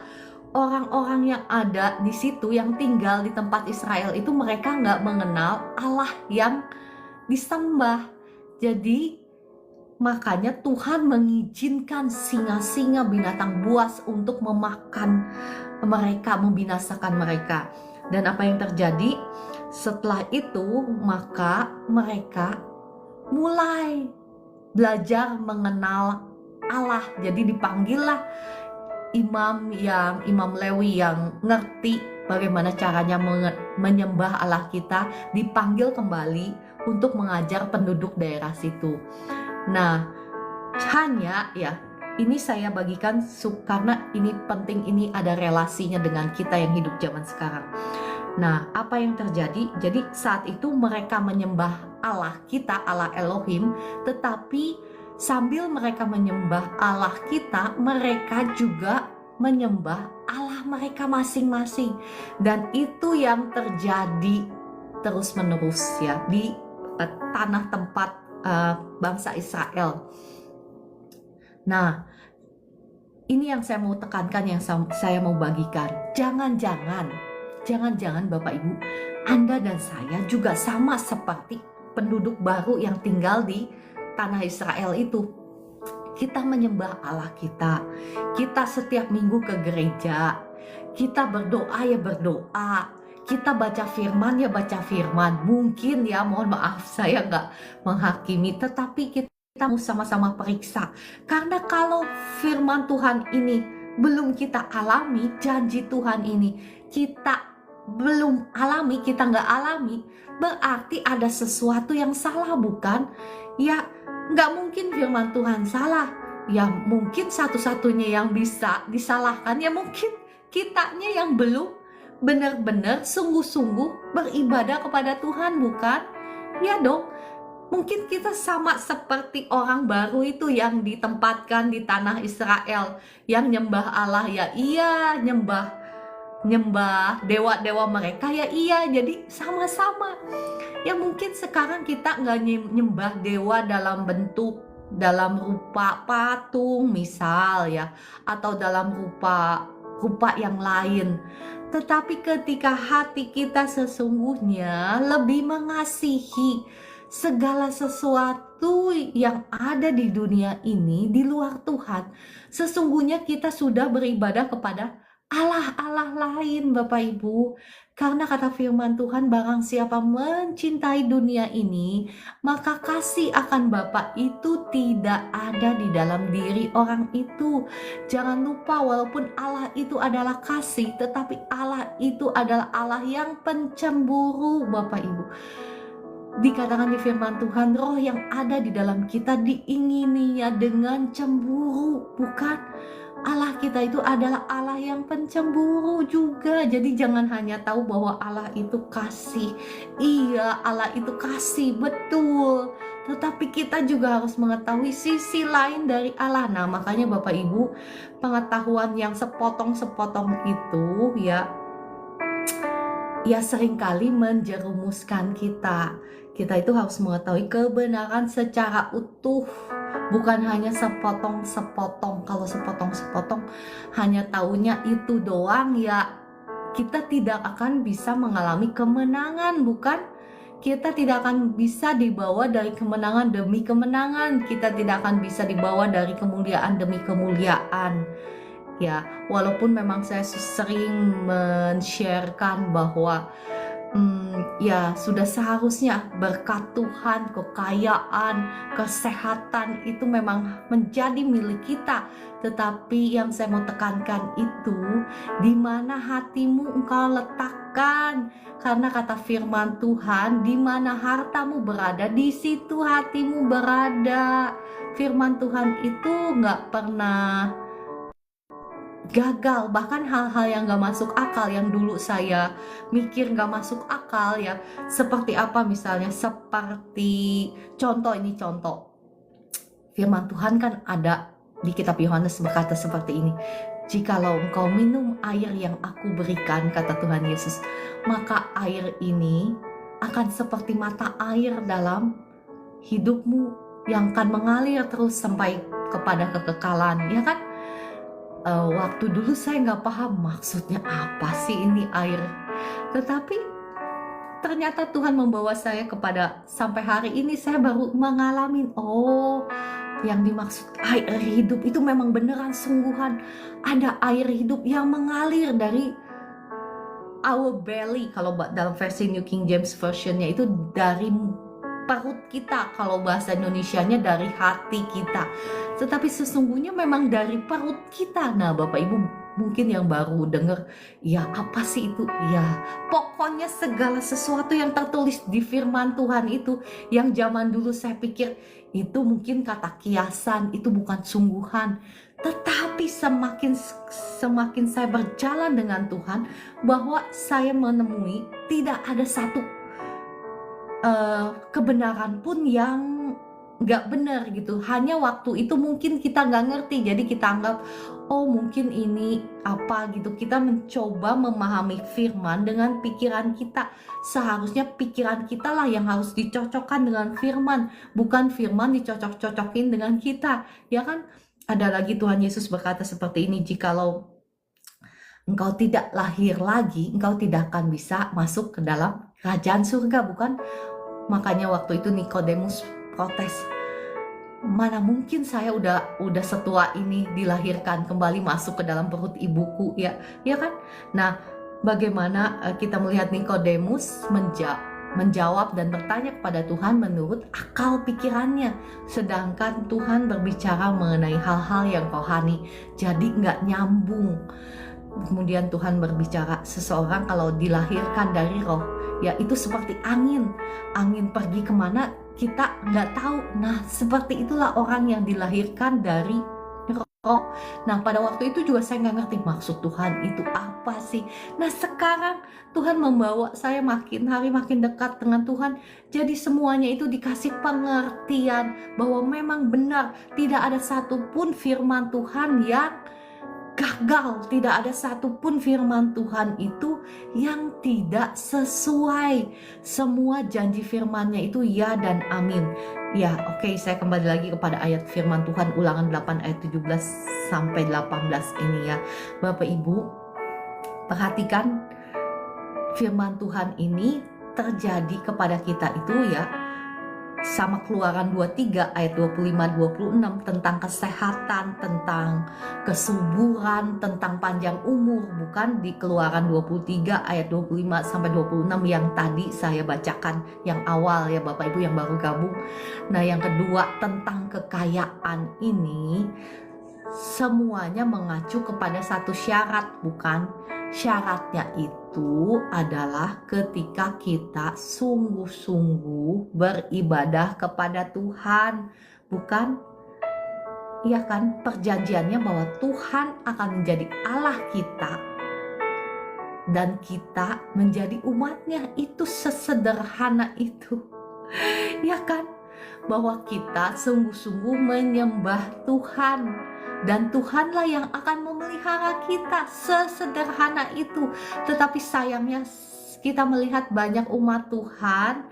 orang-orang yang ada di situ, yang tinggal di tempat Israel itu, mereka nggak mengenal Allah yang disembah. Jadi makanya Tuhan mengizinkan singa-singa binatang buas untuk memakan mereka, membinasakan mereka. Dan apa yang terjadi? Setelah itu maka mereka mulai belajar mengenal Allah. Jadi dipanggillah Imam Lewi yang ngerti bagaimana caranya menyembah Allah kita, dipanggil kembali untuk mengajar penduduk daerah situ. Nah, hanya ya ini saya bagikan karena ini penting, ini ada relasinya dengan kita yang hidup zaman sekarang. Nah, apa yang terjadi? Jadi saat itu mereka menyembah Allah kita, Allah Elohim, tetapi sambil mereka menyembah Allah kita, mereka juga menyembah Allah mereka masing-masing. Dan itu yang terjadi terus-menerus ya di tanah tempat bangsa Israel. Nah, ini yang saya mau tekankan, yang saya mau bagikan. Jangan-jangan Bapak Ibu, Anda dan saya juga sama seperti penduduk baru yang tinggal di tanah Israel itu. Kita menyembah Allah kita. Kita setiap minggu ke gereja. Kita berdoa ya berdoa. Kita baca firman ya baca firman. Mungkin ya, mohon maaf saya nggak menghakimi, tetapi kita mau sama-sama periksa. Karena kalau firman Tuhan ini belum kita alami, janji Tuhan ini kita belum alami, kita nggak alami, berarti ada sesuatu yang salah, bukan? Ya nggak mungkin firman Tuhan salah. Ya mungkin satu-satunya yang bisa disalahkan ya mungkin kitanya yang belum benar-benar sungguh-sungguh beribadah kepada Tuhan, bukan? Ya dong, mungkin kita sama seperti orang baru itu yang ditempatkan di tanah Israel, yang nyembah Allah ya iya, nyembah dewa-dewa mereka ya iya, jadi sama-sama. Ya mungkin sekarang kita nggak nyembah dewa dalam rupa patung misal ya, atau dalam rupa yang lain. Tetapi ketika hati kita sesungguhnya lebih mengasihi segala sesuatu yang ada di dunia ini di luar Tuhan, sesungguhnya kita sudah beribadah kepada Allah-Allah lain, Bapak Ibu. Karena kata firman Tuhan, barang siapa mencintai dunia ini, maka kasih akan Bapa itu tidak ada di dalam diri orang itu. Jangan lupa, walaupun Allah itu adalah kasih, tetapi Allah itu adalah Allah yang pencemburu, Bapak Ibu. Dikatakan di firman Tuhan, roh yang ada di dalam kita diingininya dengan cemburu, bukan? Allah kita itu adalah Allah yang pencemburu juga. Jadi jangan hanya tahu bahwa Allah itu kasih. Iya, Allah itu kasih, betul. Tetapi kita juga harus mengetahui sisi lain dari Allah. Nah, makanya Bapak Ibu, pengetahuan yang sepotong-sepotong itu ya seringkali menjerumuskan kita. Kita itu harus mengetahui kebenaran secara utuh, bukan hanya sepotong-sepotong. Kalau sepotong-sepotong hanya taunya itu doang ya, kita tidak akan bisa mengalami kemenangan, bukan? Kita tidak akan bisa dibawa dari kemenangan demi kemenangan. Kita tidak akan bisa dibawa dari kemuliaan demi kemuliaan. Ya, walaupun memang saya sering men-sharekan bahwa ya sudah seharusnya berkat Tuhan, kekayaan, kesehatan itu memang menjadi milik kita. Tetapi yang saya mau tekankan itu, di mana hatimu engkau letakkan. Karena kata firman Tuhan, di mana hartamu berada, di situ hatimu berada. Firman Tuhan itu nggak pernah gagal. Bahkan hal-hal yang gak masuk akal, yang dulu saya mikir gak masuk akal ya, seperti apa misalnya, seperti contoh firman Tuhan kan ada di kitab Yohanes berkata seperti ini, jikalau engkau minum air yang aku berikan, kata Tuhan Yesus, maka air ini akan seperti mata air dalam hidupmu yang akan mengalir terus sampai kepada kekekalan, ya kan? Waktu dulu saya nggak paham maksudnya apa sih ini air, tetapi ternyata Tuhan membawa saya kepada sampai hari ini saya baru mengalami, oh Yang dimaksud air hidup itu memang beneran sungguhan ada air hidup yang mengalir dari our belly. Kalau dalam versi New King James Version-nya itu dari perut kita, kalau bahasa Indonesianya dari hati kita. Tetapi sesungguhnya memang dari perut kita. Nah, Bapak Ibu mungkin yang baru dengar, ya apa sih itu? Ya, pokoknya segala sesuatu yang tertulis di firman Tuhan itu, yang zaman dulu saya pikir itu mungkin kata kiasan, itu bukan sungguhan. Tetapi semakin saya berjalan dengan Tuhan, bahwa saya menemui tidak ada satu kebenaran pun yang nggak benar gitu. Hanya waktu itu mungkin kita nggak ngerti, jadi kita anggap oh mungkin ini apa gitu. Kita mencoba memahami firman dengan pikiran kita. Seharusnya pikiran kita lah yang harus dicocokkan dengan firman, bukan firman dicocok-cocokin dengan kita, ya kan? Ada lagi Tuhan Yesus berkata seperti ini, jikalau engkau tidak lahir lagi, engkau tidak akan bisa masuk ke dalam kerajaan surga, bukan? Makanya waktu itu Nikodemus protes, mana mungkin saya udah setua ini dilahirkan kembali masuk ke dalam perut ibuku, ya kan? Nah, bagaimana kita melihat Nikodemus menjawab dan bertanya kepada Tuhan menurut akal pikirannya, sedangkan Tuhan berbicara mengenai hal-hal yang rohani, jadi nggak nyambung. Kemudian Tuhan berbicara, seseorang kalau dilahirkan dari roh, ya itu seperti angin pergi kemana kita nggak tahu. Nah, seperti itulah orang yang dilahirkan dari roh. Nah, pada waktu itu juga saya nggak ngerti maksud Tuhan itu apa sih. Nah, sekarang Tuhan membawa saya makin hari makin dekat dengan Tuhan, jadi semuanya itu dikasih pengertian bahwa memang benar tidak ada satupun firman Tuhan yang gagal, tidak ada satupun firman Tuhan itu yang tidak sesuai. Semua janji firman-Nya itu ya dan amin. Ya, oke, saya kembali lagi kepada ayat firman Tuhan Ulangan 8 ayat 17 sampai 18 ini ya. Bapak Ibu, perhatikan firman Tuhan ini terjadi kepada kita itu ya, sama Keluaran 23 ayat 25-26 tentang kesehatan, tentang kesuburan, tentang panjang umur, bukan di Keluaran 23 ayat 25-26 yang tadi saya bacakan yang awal ya Bapak Ibu yang baru gabung. Nah, yang kedua tentang kekayaan ini semuanya mengacu kepada satu syarat, bukan? Syaratnya itu adalah ketika kita sungguh-sungguh beribadah kepada Tuhan, bukan? Iya kan? Perjanjiannya bahwa Tuhan akan menjadi Allah kita dan kita menjadi umatnya, itu sesederhana itu. Ya kan? Bahwa kita sungguh-sungguh menyembah Tuhan dan Tuhanlah yang akan memelihara kita, sesederhana itu. Tetapi sayangnya kita melihat banyak umat Tuhan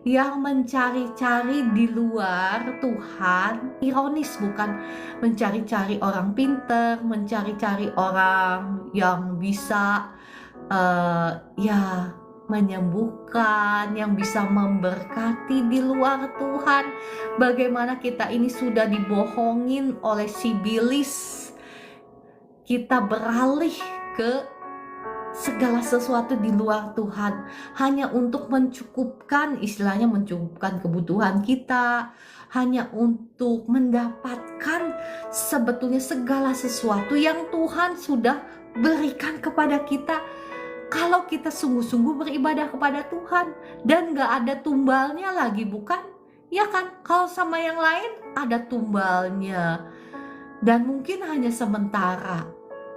yang mencari-cari di luar Tuhan. Ironis bukan? Mencari-cari orang pinter, mencari-cari orang yang bisa menyembuhkan, yang bisa memberkati di luar Tuhan. Bagaimana kita ini sudah dibohongin oleh si Bilis. Kita beralih ke segala sesuatu di luar Tuhan hanya untuk mencukupkan, istilahnya mencukupkan kebutuhan kita, hanya untuk mendapatkan sebetulnya segala sesuatu yang Tuhan sudah berikan kepada kita. Kalau kita sungguh-sungguh beribadah kepada Tuhan dan gak ada tumbalnya lagi, bukan? Ya kan? Kalau sama yang lain ada tumbalnya dan mungkin hanya sementara.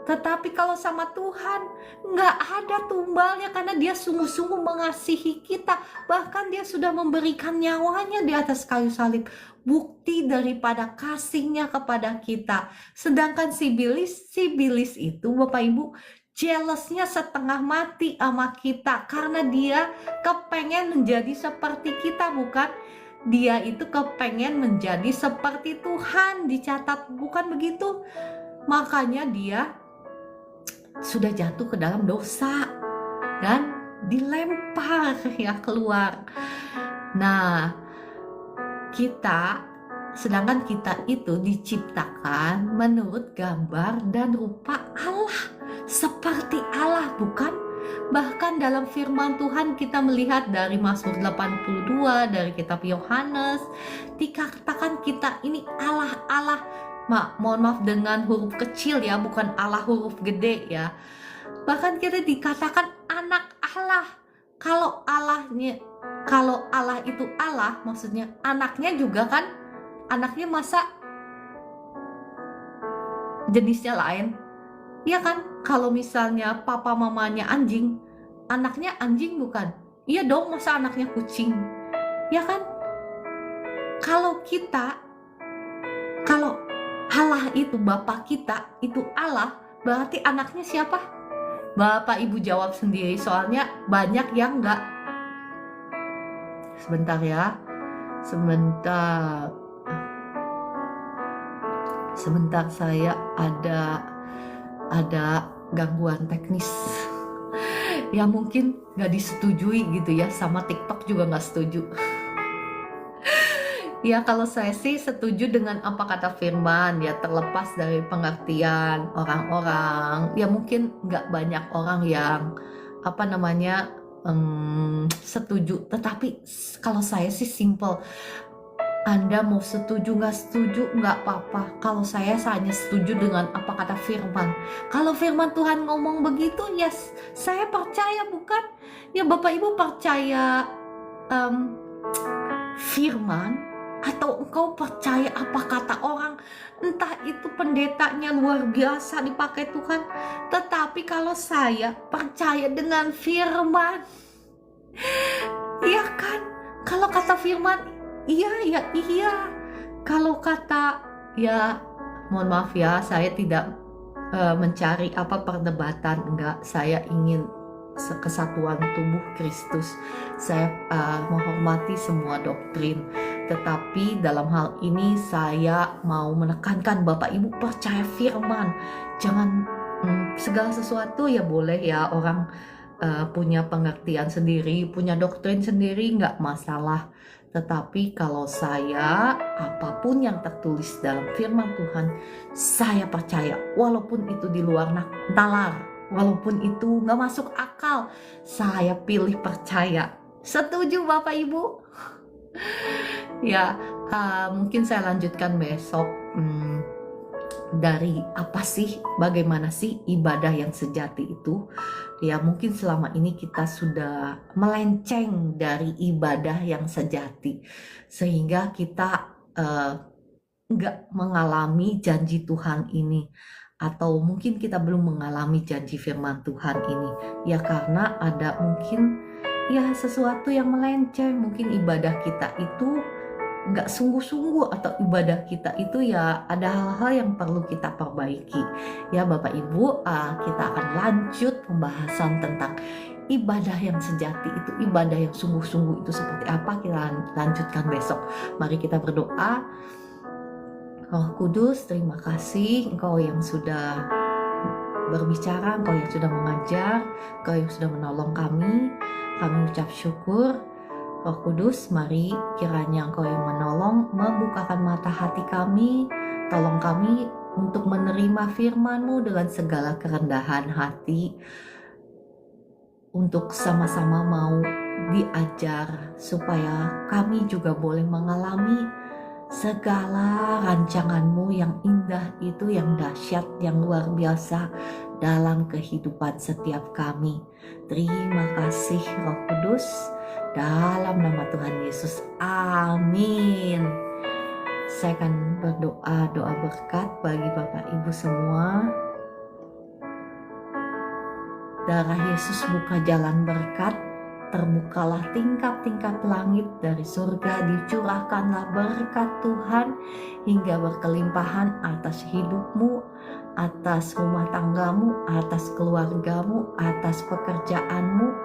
Tetapi kalau sama Tuhan gak ada tumbalnya, karena Dia sungguh-sungguh mengasihi kita. Bahkan Dia sudah memberikan nyawanya di atas kayu salib, bukti daripada kasihnya kepada kita. Sedangkan si Bilis itu Bapak Ibu jealousnya setengah mati sama kita, karena dia kepengen menjadi seperti kita, bukan? Dia itu kepengen menjadi seperti Tuhan, dicatat bukan begitu? Makanya dia sudah jatuh ke dalam dosa dan dilempar ya keluar. Nah, kita sedangkan kita itu diciptakan menurut gambar dan rupa Allah, seperti Allah, bukan? Bahkan dalam firman Tuhan kita melihat dari Mazmur 82, dari kitab Yohanes, dikatakan kita ini Allah. Mohon maaf dengan huruf kecil ya, bukan Allah huruf gede ya. Bahkan kita dikatakan anak Allah. Kalau Allah itu Allah, maksudnya anaknya juga kan, anaknya masa jenisnya lain? Iya kan? Kalau misalnya papa mamanya anjing, anaknya anjing bukan? Iya dong, masa anaknya kucing? Ya kan? Kalau Allah itu Bapak kita, itu Allah, berarti anaknya siapa? Bapak Ibu jawab sendiri, soalnya banyak yang enggak. Sebentar ya, sebentar saya ada gangguan teknis. Ya mungkin gak disetujui gitu ya, sama TikTok juga gak setuju. Ya kalau saya sih setuju dengan apa kata firman ya, terlepas dari pengertian orang-orang. Ya mungkin gak banyak orang yang setuju. Tetapi kalau saya sih simple. Anda mau setuju gak setuju gak apa-apa. Kalau saya hanya setuju dengan apa kata firman. Kalau firman Tuhan ngomong begitu, ya saya percaya, bukan? Ya Bapak Ibu percaya firman, atau engkau percaya apa kata orang? Entah itu pendetanya luar biasa dipakai Tuhan, tetapi kalau saya percaya dengan firman, iya kan? Kalau kata firman iya. Kalau kata, ya mohon maaf ya, saya tidak mencari perdebatan, enggak. Saya ingin kesatuan tubuh Kristus. Saya menghormati semua doktrin, tetapi dalam hal ini saya mau menekankan Bapak Ibu percaya firman. Jangan segala sesuatu ya boleh ya, orang punya pengertian sendiri, punya doktrin sendiri, nggak masalah. Tetapi kalau saya, apapun yang tertulis dalam firman Tuhan, saya percaya, walaupun itu di luar nalar, walaupun itu nggak masuk akal, saya pilih percaya. Setuju Bapak Ibu? Ya, mungkin saya lanjutkan besok dari bagaimana sih ibadah yang sejati itu. Ya mungkin selama ini kita sudah melenceng dari ibadah yang sejati, sehingga kita nggak mengalami janji Tuhan ini, atau mungkin kita belum mengalami janji firman Tuhan ini, ya karena ada mungkin ya sesuatu yang melenceng. Mungkin ibadah kita itu nggak sungguh-sungguh, atau ibadah kita itu ya ada hal-hal yang perlu kita perbaiki. Ya Bapak Ibu, kita akan lanjut pembahasan tentang ibadah yang sejati itu, ibadah yang sungguh-sungguh itu seperti apa. Kita lanjutkan besok. Mari kita berdoa. Roh Kudus, terima kasih Engkau yang sudah berbicara, Engkau yang sudah mengajar, Engkau yang sudah menolong kami. Kami ucap syukur. Roh Kudus, mari kiranya Engkau yang menolong, membukakan mata hati kami, tolong kami untuk menerima firman-Mu dengan segala kerendahan hati, untuk sama-sama mau diajar, supaya kami juga boleh mengalami segala rancangan-Mu yang indah itu, yang dahsyat, yang luar biasa dalam kehidupan setiap kami. Terima kasih Roh Kudus. Dalam nama Tuhan Yesus, amin. Saya akan berdoa, doa berkat bagi Bapak Ibu semua. Darah Yesus buka jalan berkat, terbukalah tingkap-tingkap langit dari surga, dicurahkanlah berkat Tuhan hingga berkelimpahan atas hidupmu, atas rumah tanggamu, atas keluargamu, atas pekerjaanmu,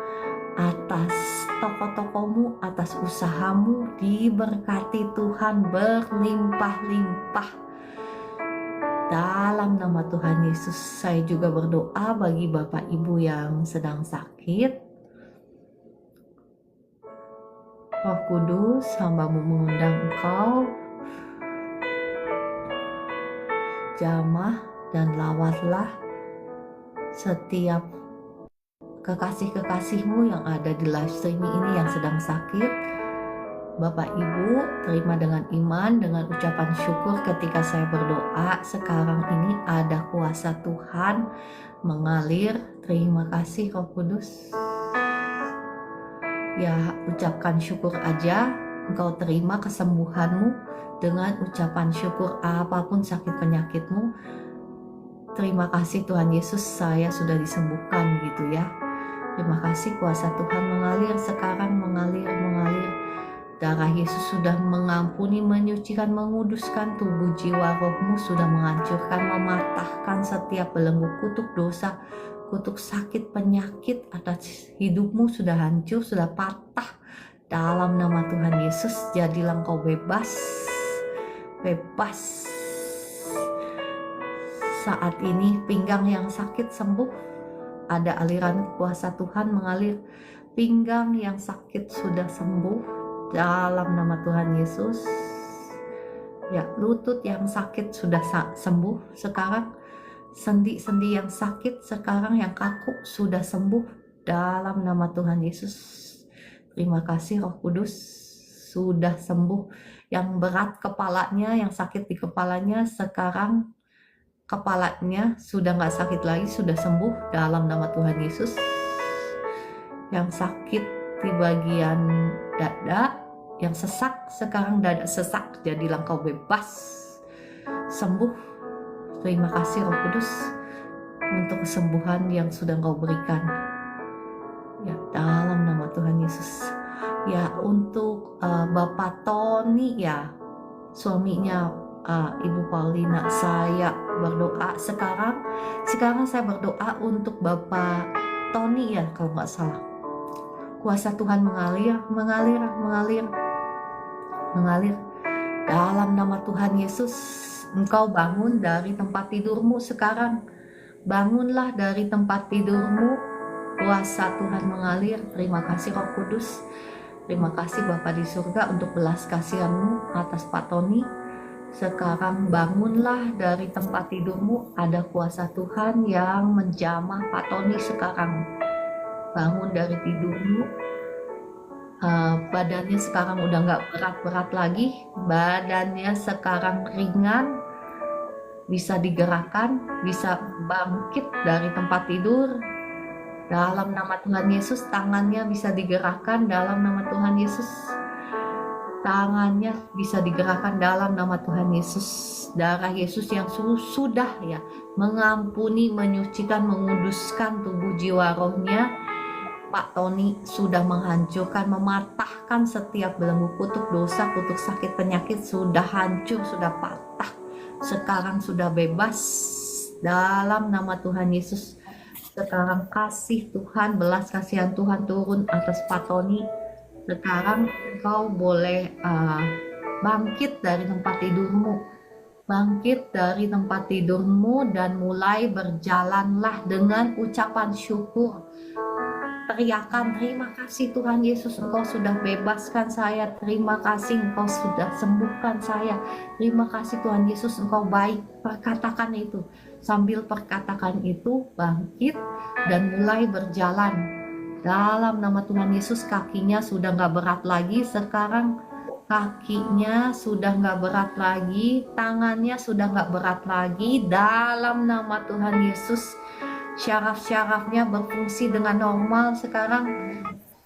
atas toko-tokomu, atas usahamu. Diberkati Tuhan berlimpah-limpah. Dalam nama Tuhan Yesus, saya juga berdoa bagi Bapak Ibu yang sedang sakit. Roh Kudus, hamba-Mu mengundang Engkau jamah dan rawatlah setiap kekasih-kekasihmu yang ada di live streaming ini yang sedang sakit. Bapak Ibu, terima dengan iman, dengan ucapan syukur ketika saya berdoa. Sekarang ini ada kuasa Tuhan mengalir. Terima kasih Roh Kudus. Ya, ucapkan syukur aja. Engkau terima kesembuhanmu dengan ucapan syukur apapun sakit penyakitmu. Terima kasih Tuhan Yesus, saya sudah disembuhkan gitu ya. Terima kasih kuasa Tuhan mengalir sekarang, mengalir. Darah Yesus sudah mengampuni, menyucikan, menguduskan tubuh, jiwa, rohmu, sudah menghancurkan, mematahkan setiap belenggu kutuk dosa, kutuk sakit, penyakit atas hidupmu sudah hancur, sudah patah. Dalam nama Tuhan Yesus, jadilah engkau bebas. Saat ini pinggang yang sakit sembuh, ada aliran kuasa Tuhan mengalir. Pinggang yang sakit sudah sembuh dalam nama Tuhan Yesus. Ya, lutut yang sakit sudah sembuh sekarang. Sendi-sendi yang sakit sekarang, yang kaku sudah sembuh dalam nama Tuhan Yesus. Terima kasih Roh Kudus, sudah sembuh. Yang berat kepalanya, yang sakit di kepalanya, sekarang kepalanya sudah nggak sakit lagi, sudah sembuh dalam nama Tuhan Yesus. Yang sakit di bagian dada, yang sesak, sekarang dada sesak, jadilah engkau bebas, sembuh. Terima kasih Roh Kudus untuk kesembuhan yang sudah engkau berikan. Ya, dalam nama Tuhan Yesus. Ya, untuk Bapak Tony, ya, suaminya Ibu Paulina, saya berdoa sekarang saya berdoa untuk Bapak Tony ya, kalau nggak salah. Kuasa Tuhan mengalir dalam nama Tuhan Yesus. Engkau bangun dari tempat tidurmu sekarang, bangunlah dari tempat tidurmu. Kuasa Tuhan mengalir. Terima kasih Roh Kudus, terima kasih Bapa di surga untuk belas kasihan-Mu atas Pak Tony. Sekarang bangunlah dari tempat tidurmu, ada kuasa Tuhan yang menjamah Pak Tony sekarang. Bangun dari tidurmu, badannya sekarang udah nggak berat-berat lagi, badannya sekarang ringan, bisa digerakkan, bisa bangkit dari tempat tidur. Dalam nama Tuhan Yesus, tangannya bisa digerakkan dalam nama Tuhan Yesus. Tangannya bisa digerakkan dalam nama Tuhan Yesus. Darah Yesus yang sudah ya mengampuni, menyucikan, menguduskan tubuh jiwa rohnya. Pak Tony sudah menghancurkan, mematahkan setiap belenggu kutuk dosa, kutuk sakit penyakit, sudah hancur, sudah patah. Sekarang sudah bebas dalam nama Tuhan Yesus. Sekarang kasih Tuhan, belas kasihan Tuhan turun atas Pak Tony. Sekarang engkau boleh bangkit dari tempat tidurmu, dan mulai berjalanlah dengan ucapan syukur. Teriakan, terima kasih Tuhan Yesus, engkau sudah bebaskan saya, terima kasih engkau sudah sembuhkan saya, terima kasih Tuhan Yesus, engkau baik. Perkatakan itu, sambil perkatakan itu bangkit dan mulai berjalan. Dalam nama Tuhan Yesus, kakinya sudah nggak berat lagi sekarang, kakinya sudah nggak berat lagi, tangannya sudah nggak berat lagi. Dalam nama Tuhan Yesus, syaraf-syarafnya berfungsi dengan normal sekarang.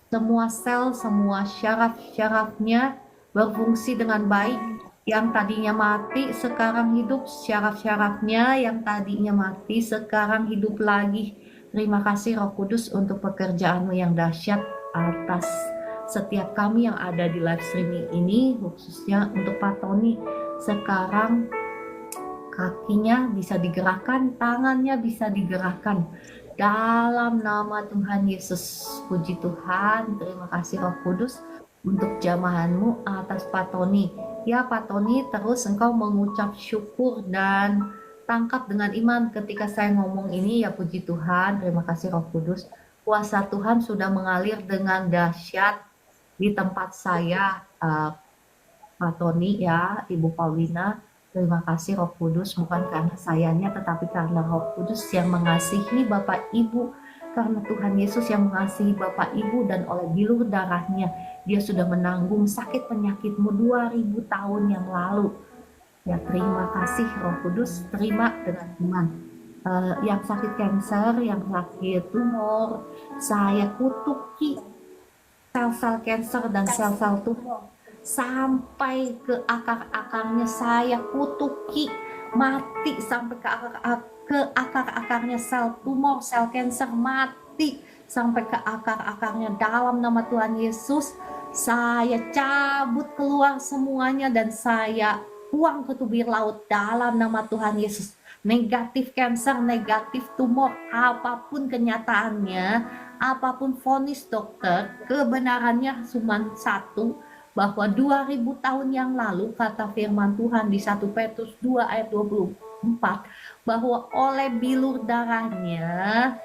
Semua sel, semua syaraf-syarafnya berfungsi dengan baik. Yang tadinya mati sekarang hidup, syaraf-syarafnya yang tadinya mati sekarang hidup lagi. Terima kasih Roh Kudus untuk pekerjaan-Mu yang dahsyat atas setiap kami yang ada di live streaming ini, khususnya untuk Pak Tony. Sekarang kakinya bisa digerakkan, tangannya bisa digerakkan. Dalam nama Tuhan Yesus, puji Tuhan, terima kasih Roh Kudus untuk jamahan-Mu atas Pak Tony. Ya Pak Tony, terus engkau mengucap syukur dan tangkap dengan iman ketika saya ngomong ini, ya puji Tuhan, terima kasih Roh Kudus. Kuasa Tuhan sudah mengalir dengan dahsyat di tempat saya, Pak Tony ya, Ibu Paulina. Terima kasih Roh Kudus, bukan karena sayanya tetapi karena Roh Kudus yang mengasihi Bapak Ibu. Karena Tuhan Yesus yang mengasihi Bapak Ibu dan oleh bilur darahnya dia sudah menanggung sakit penyakitmu 2000 tahun yang lalu. Ya, terima kasih Roh Kudus, terima dengan iman. Yang sakit kanker, yang sakit tumor, saya kutuki sel-sel kanker dan sel-sel tumor sampai ke akar-akarnya, saya kutuki mati sampai ke akar-akarnya, sel tumor, sel kanker mati sampai ke akar-akarnya dalam nama Tuhan Yesus. Saya cabut keluar semuanya dan saya buang ke tubir laut dalam nama Tuhan Yesus. Negatif kanker, negatif tumor, apapun kenyataannya, apapun vonis dokter, kebenarannya cuma satu, bahwa 2000 tahun yang lalu kata firman Tuhan di 1 Petrus 2 ayat 24, bahwa oleh bilur darahnya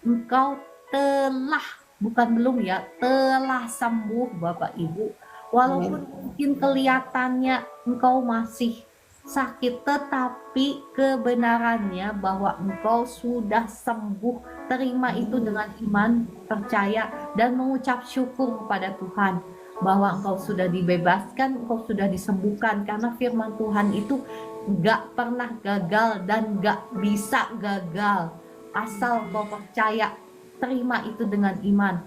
engkau telah, bukan belum ya, telah sembuh Bapak Ibu. Walaupun mungkin kelihatannya engkau masih sakit, tetapi kebenarannya bahwa engkau sudah sembuh. Terima itu dengan iman, percaya, dan mengucap syukur kepada Tuhan bahwa engkau sudah dibebaskan, engkau sudah disembuhkan, karena firman Tuhan itu gak pernah gagal dan gak bisa gagal. Asal kau percaya, terima itu dengan iman.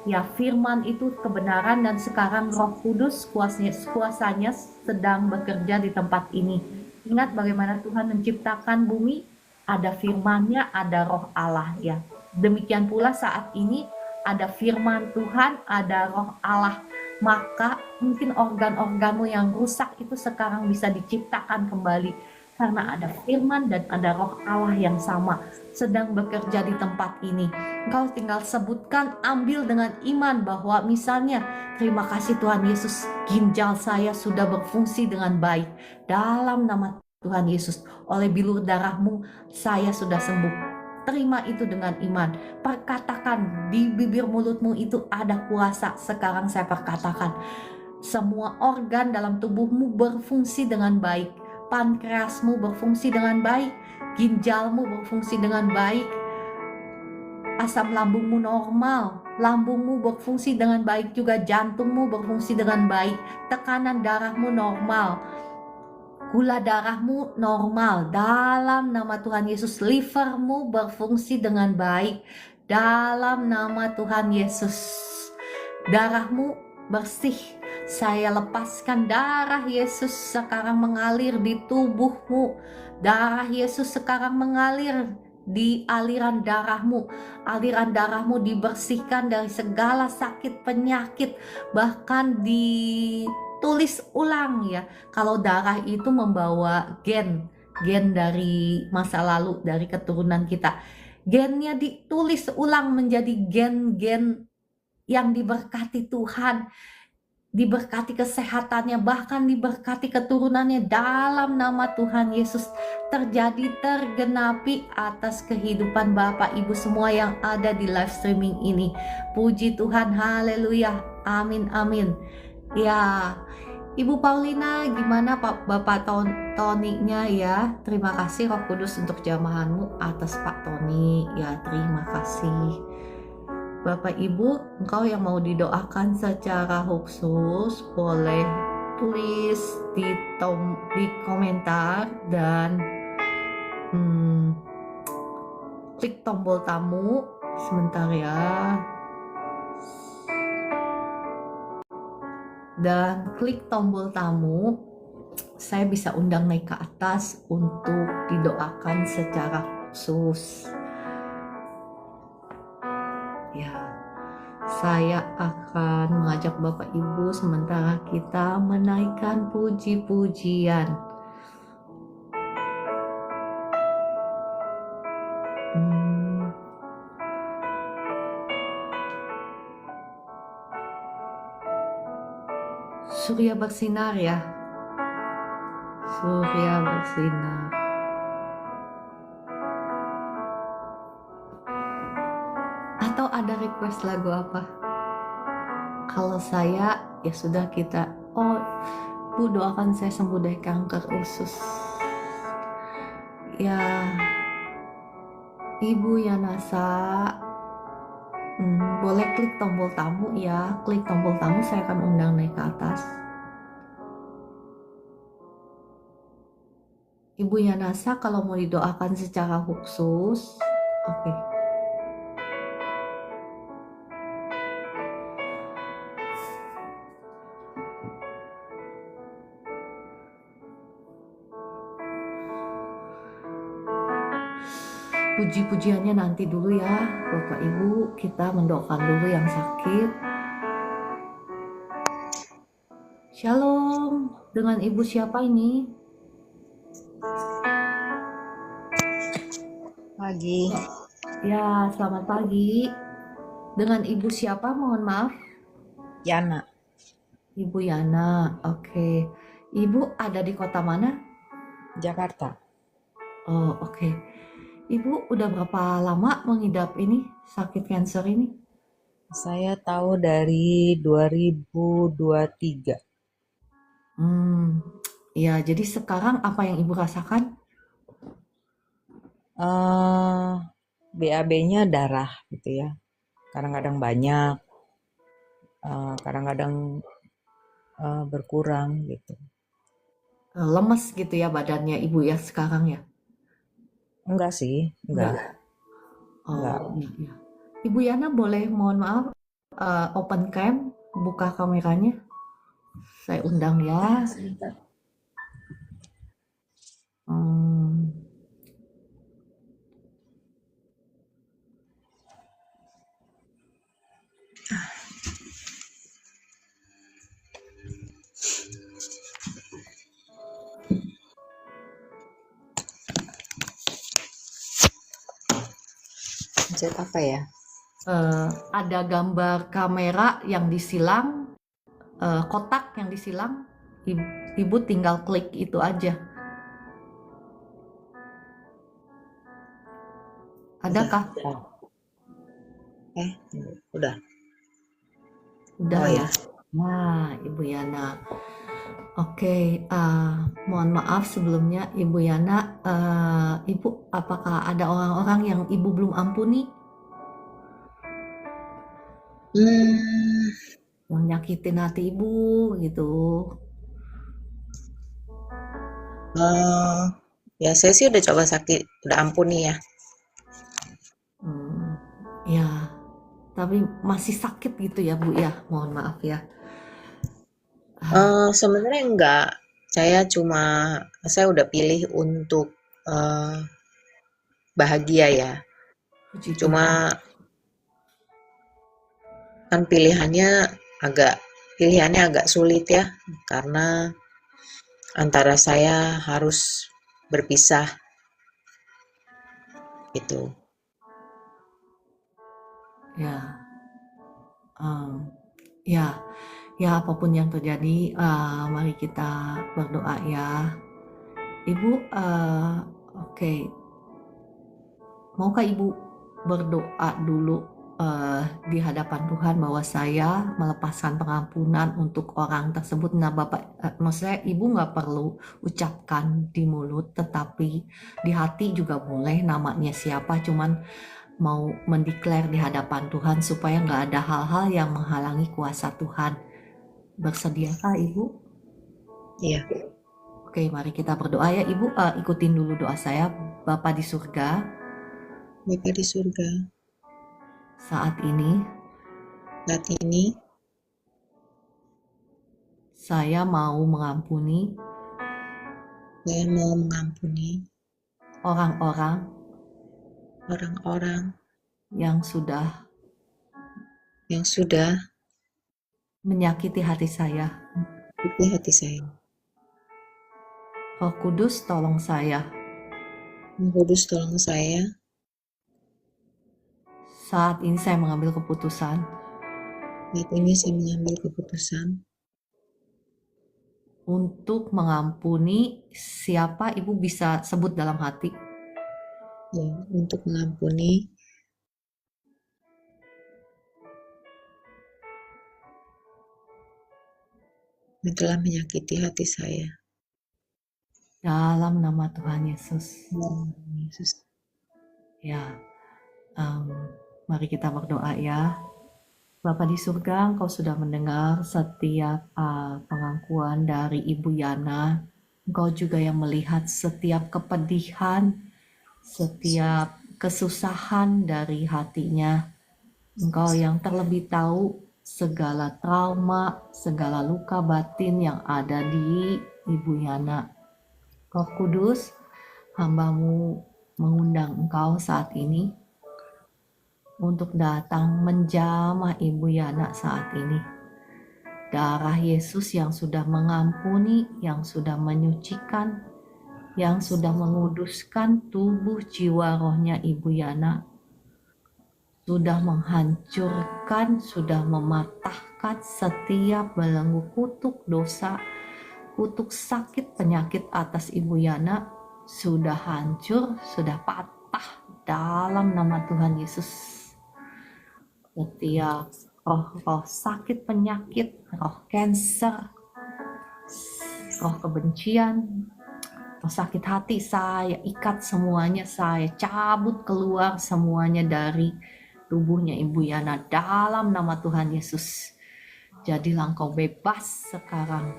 Ya, firman itu kebenaran, dan sekarang Roh Kudus kuasanya sedang bekerja di tempat ini. Ingat bagaimana Tuhan menciptakan bumi, ada firman-Nya, ada Roh Allah ya. Demikian pula saat ini ada firman Tuhan, ada Roh Allah. Maka mungkin organ-organmu yang rusak itu sekarang bisa diciptakan kembali karena ada firman dan ada Roh Allah yang sama sedang bekerja di tempat ini. Engkau tinggal sebutkan, ambil dengan iman bahwa misalnya, terima kasih Tuhan Yesus, ginjal saya sudah berfungsi dengan baik. Dalam nama Tuhan Yesus, oleh bilur darahmu saya sudah sembuh. Terima itu dengan iman. Perkatakan, di bibir mulutmu itu ada kuasa. Sekarang saya perkatakan, semua organ dalam tubuhmu berfungsi dengan baik. Pankreasmu berfungsi dengan baik, ginjalmu berfungsi dengan baik, asam lambungmu normal, lambungmu berfungsi dengan baik juga, jantungmu berfungsi dengan baik, tekanan darahmu normal, gula darahmu normal dalam nama Tuhan Yesus. Livermu berfungsi dengan baik dalam nama Tuhan Yesus. Darahmu bersih. Saya lepaskan darah Yesus sekarang mengalir di tubuhmu. Darah Yesus sekarang mengalir di aliran darahmu. Aliran darahmu dibersihkan dari segala sakit penyakit, bahkan ditulis ulang ya. Kalau darah itu membawa gen dari masa lalu, dari keturunan kita. Gennya ditulis ulang menjadi gen-gen yang diberkati Tuhan, diberkati kesehatannya, bahkan diberkati keturunannya dalam nama Tuhan Yesus. Terjadi, tergenapi atas kehidupan Bapak Ibu semua yang ada di live streaming ini. Puji Tuhan, haleluya, amin amin. Ya, Ibu Paulina, gimana Pak Bapak Tony-nya ya? Terima kasih Roh Kudus untuk jamahanmu atas Pak Tony. Ya, terima kasih. Bapak Ibu, engkau yang mau didoakan secara khusus boleh tulis di komentar dan klik tombol tamu sebentar ya, dan klik tombol tamu, saya bisa undang naik ke atas untuk didoakan secara khusus. Ya, saya akan mengajak Bapak Ibu sementara kita menaikkan puji-pujian. Surya bersinar ya. Surya bersinar. Atau ada request lagu apa? Kalau saya ya sudah, kita Ibu doakan saya sembuh dari kanker usus. Ya, Ibu Yanasa, boleh klik tombol tamu ya. Klik tombol tamu, saya akan undang naik ke atas. Ibu Yanasa, kalau mau didoakan secara khusus, oke. Puji-pujiannya nanti dulu ya, Bapak Ibu. Kita mendoakan dulu yang sakit. Shalom, dengan Ibu siapa ini? Pagi, Ya, selamat pagi. Dengan Ibu siapa? Mohon maaf. Yana, Ibu Yana, oke. Ibu ada di kota mana? Jakarta. Oh, oke. Ibu udah berapa lama mengidap ini, sakit kanker ini? Saya tahu dari 2023. Ya, jadi sekarang apa yang Ibu rasakan? BAB-nya darah gitu ya. Kadang-kadang banyak, kadang-kadang berkurang gitu. Lemes gitu ya badannya Ibu ya sekarang ya? Enggak sih, enggak. Oh, iya. Ibu Yana boleh mohon maaf open cam, buka kameranya. Saya undang ya. Hmm, Pencet apa ya? ada gambar kamera yang disilang, kotak yang disilang. Ibu tinggal klik itu aja. Adakah? Udah. Udah Oh ya. ya. Nah, Ibu Yana. Oke, mohon maaf sebelumnya Ibu Yana. Ibu, apakah ada orang-orang yang Ibu belum ampuni? Yang nyakitin hati Ibu gitu. Ya saya sih udah coba sakit, udah ampuni ya. Ya, tapi masih sakit gitu ya Bu ya. Mohon maaf ya. Sebenarnya enggak. Saya udah pilih untuk bahagia ya. Puji Cuma Tuhan. kan pilihannya agak sulit ya, karena antara saya harus berpisah gitu. Ya, ya, ya apapun yang terjadi, mari kita berdoa ya. Ibu, oke. Maukah Ibu berdoa dulu di hadapan Tuhan bahwa saya melepaskan pengampunan untuk orang tersebut. Nah Bapak, maksudnya Ibu nggak perlu ucapkan di mulut, tetapi di hati juga boleh namanya siapa, cuman mau mendeklar di hadapan Tuhan supaya nggak ada hal-hal yang menghalangi kuasa Tuhan. Bersediakah Ibu? Iya. Oke, mari kita berdoa ya Ibu. Ikutin dulu doa saya. Bapa di surga, Bapa di surga, saat ini saat ini saya mau mengampuni saya mau mengampuni orang-orang orang-orang yang sudah yang sudah menyakiti hati saya. menyakiti hati saya. Roh Kudus, tolong saya. Roh Kudus, tolong saya. Saat ini saya mengambil keputusan Saat ini saya mengambil keputusan untuk mengampuni siapa Ibu bisa sebut dalam hati. ya, untuk mengampuni yang telah menyakiti hati saya. Dalam nama Tuhan Yesus. Yesus. Ya, mari kita berdoa ya. Bapa di surga, Engkau sudah mendengar setiap pengakuan dari Ibu Yana. Engkau juga yang melihat setiap kepedihan, setiap kesusahan dari hatinya. Engkau yang terlebih tahu segala trauma, segala luka batin yang ada di Ibu Yana. Roh Kudus, hamba-Mu mengundang Engkau saat ini untuk datang menjamah Ibu Yana saat ini. Darah Yesus yang sudah mengampuni, yang sudah menyucikan, yang sudah menguduskan tubuh jiwa rohnya Ibu Yana, sudah menghancurkan, sudah mematahkan setiap belenggu kutuk dosa, kutuk sakit penyakit atas Ibu Yana, sudah hancur, sudah patah dalam nama Tuhan Yesus. Setiap roh sakit penyakit, roh cancer, roh kebencian, roh sakit hati, saya ikat semuanya, saya cabut keluar semuanya dari tubuhnya Ibu Yana dalam nama Tuhan Yesus. Jadilah engkau bebas sekarang.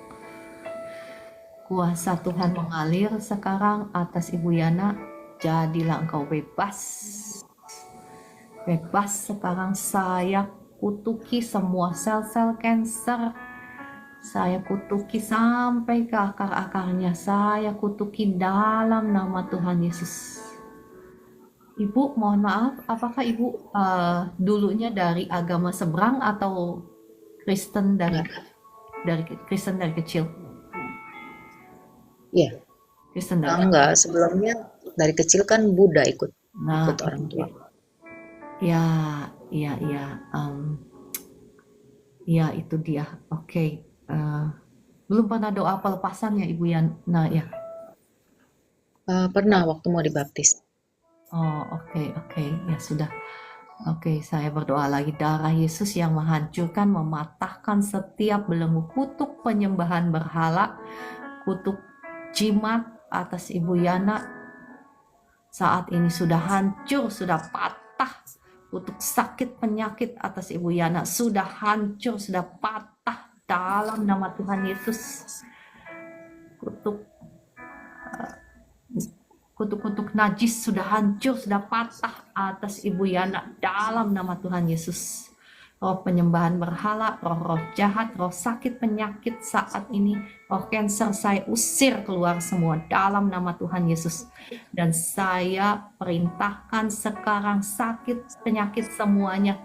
Kuasa Tuhan mengalir sekarang atas Ibu Yana. Jadilah engkau bebas. Bebas sekarang, saya kutuki semua sel-sel kanker. Saya kutuki sampai ke akar-akarnya. Saya kutuki dalam nama Tuhan Yesus. Ibu, mohon maaf, apakah Ibu dulunya dari agama seberang atau Kristen dari Kristen dari kecil? Iya. Kristen dari Enggak, sebelumnya dari kecil kan Buddha ikut orang tua. Ya, ya itu dia. Oke. Belum pernah doa pelepasan ya Ibu Yana ya? Pernah waktu mau dibaptis. Oh, oke. Ya sudah. Oke, saya berdoa lagi. Darah Yesus yang menghancurkan, mematahkan setiap belenggu kutuk penyembahan berhala, kutuk jimat atas Ibu Yana. Saat ini sudah hancur, sudah patah. Kutuk sakit penyakit atas Ibu Yana sudah hancur, sudah patah dalam nama Tuhan Yesus. Kutuk najis sudah hancur, sudah patah atas Ibu Yana dalam nama Tuhan Yesus. Roh penyembahan berhala, roh jahat, roh sakit penyakit saat ini, roh cancer saya usir keluar semua dalam nama Tuhan Yesus. Dan saya perintahkan sekarang sakit penyakit semuanya,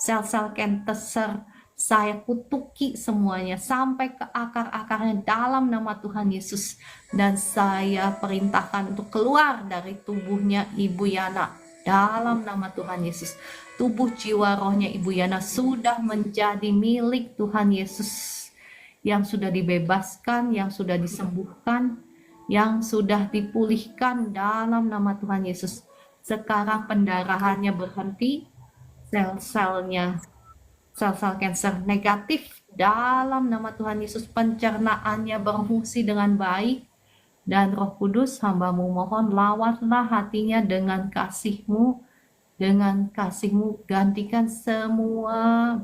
sel-sel cancer, saya kutuki semuanya sampai ke akar-akarnya dalam nama Tuhan Yesus. Dan saya perintahkan untuk keluar dari tubuhnya Ibu Yana dalam nama Tuhan Yesus. Tubuh jiwa rohnya Ibu Yana sudah menjadi milik Tuhan Yesus, yang sudah dibebaskan, yang sudah disembuhkan, yang sudah dipulihkan dalam nama Tuhan Yesus. Sekarang pendarahannya berhenti, sel-selnya, sel-sel kanker negatif dalam nama Tuhan Yesus, pencernaannya berfungsi dengan baik. Dan Roh Kudus, hamba-Mu mohon lawatlah hatinya dengan kasih-Mu, dengan kasih-Mu gantikan semua